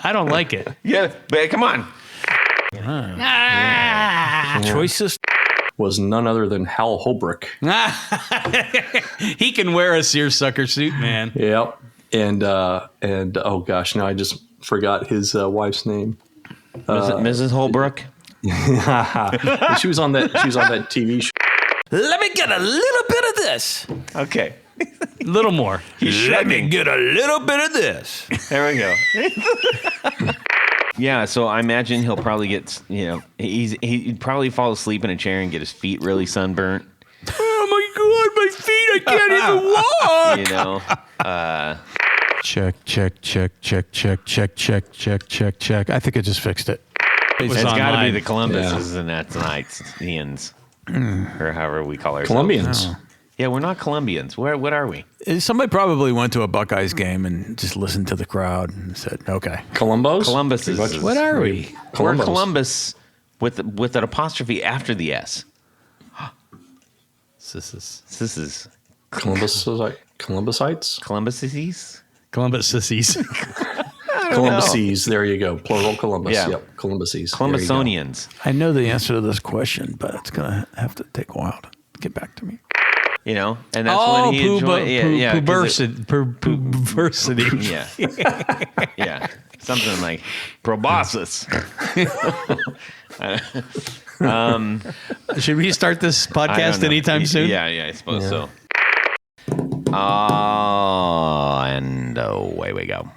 I don't like it. Yeah, but come on. Choicest. Was none other than Hal Holbrook. He can wear a seersucker suit, man. Yep. And oh gosh, now I just forgot his wife's name. Mrs. Holbrook. She was on that TV show. Let me get a little bit of this. Okay. A little more. Let me get a little bit of this. There we go. Yeah, so I imagine he'll probably get, he'd probably fall asleep in a chair and get his feet really sunburnt. Oh my God, my feet! I can't even walk. Check. I think I just fixed it. It's got to be online. the Columbuses and that's Ians, or however we call ourselves. Colombians. Yeah, we're not Colombians. What are we? Somebody probably went to a Buckeyes game and just listened to the crowd and said, okay. Columbos? Columbuses. What are we? We're Columbos. Columbus with an apostrophe after the S. This is Columbusites? Columbuses? Columbus sissies. Columbuses. There you go. Plural Columbus. Yeah. Yep. Columbuses. There you go. Columbusonians. I know the answer to this question, but it's going to have to take a while to get back to me. And that's when he enjoyed. Puversity. Yeah. Yeah. Something like proboscis. Should we start this podcast anytime soon? Yeah, I suppose so. And away we go.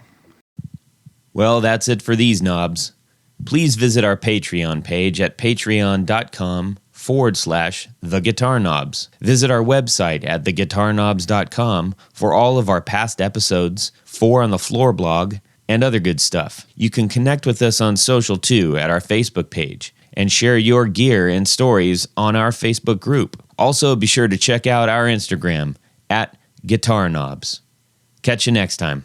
Well, that's it for these knobs. Please visit our Patreon page at patreon.com/theguitarknobs. Visit our website at theguitarknobs.com for all of our past episodes, 4 on the Floor blog, and other good stuff. You can connect with us on social too at our Facebook page and share your gear and stories on our Facebook group. Also, be sure to check out our Instagram at Guitar Knobs. Catch you next time.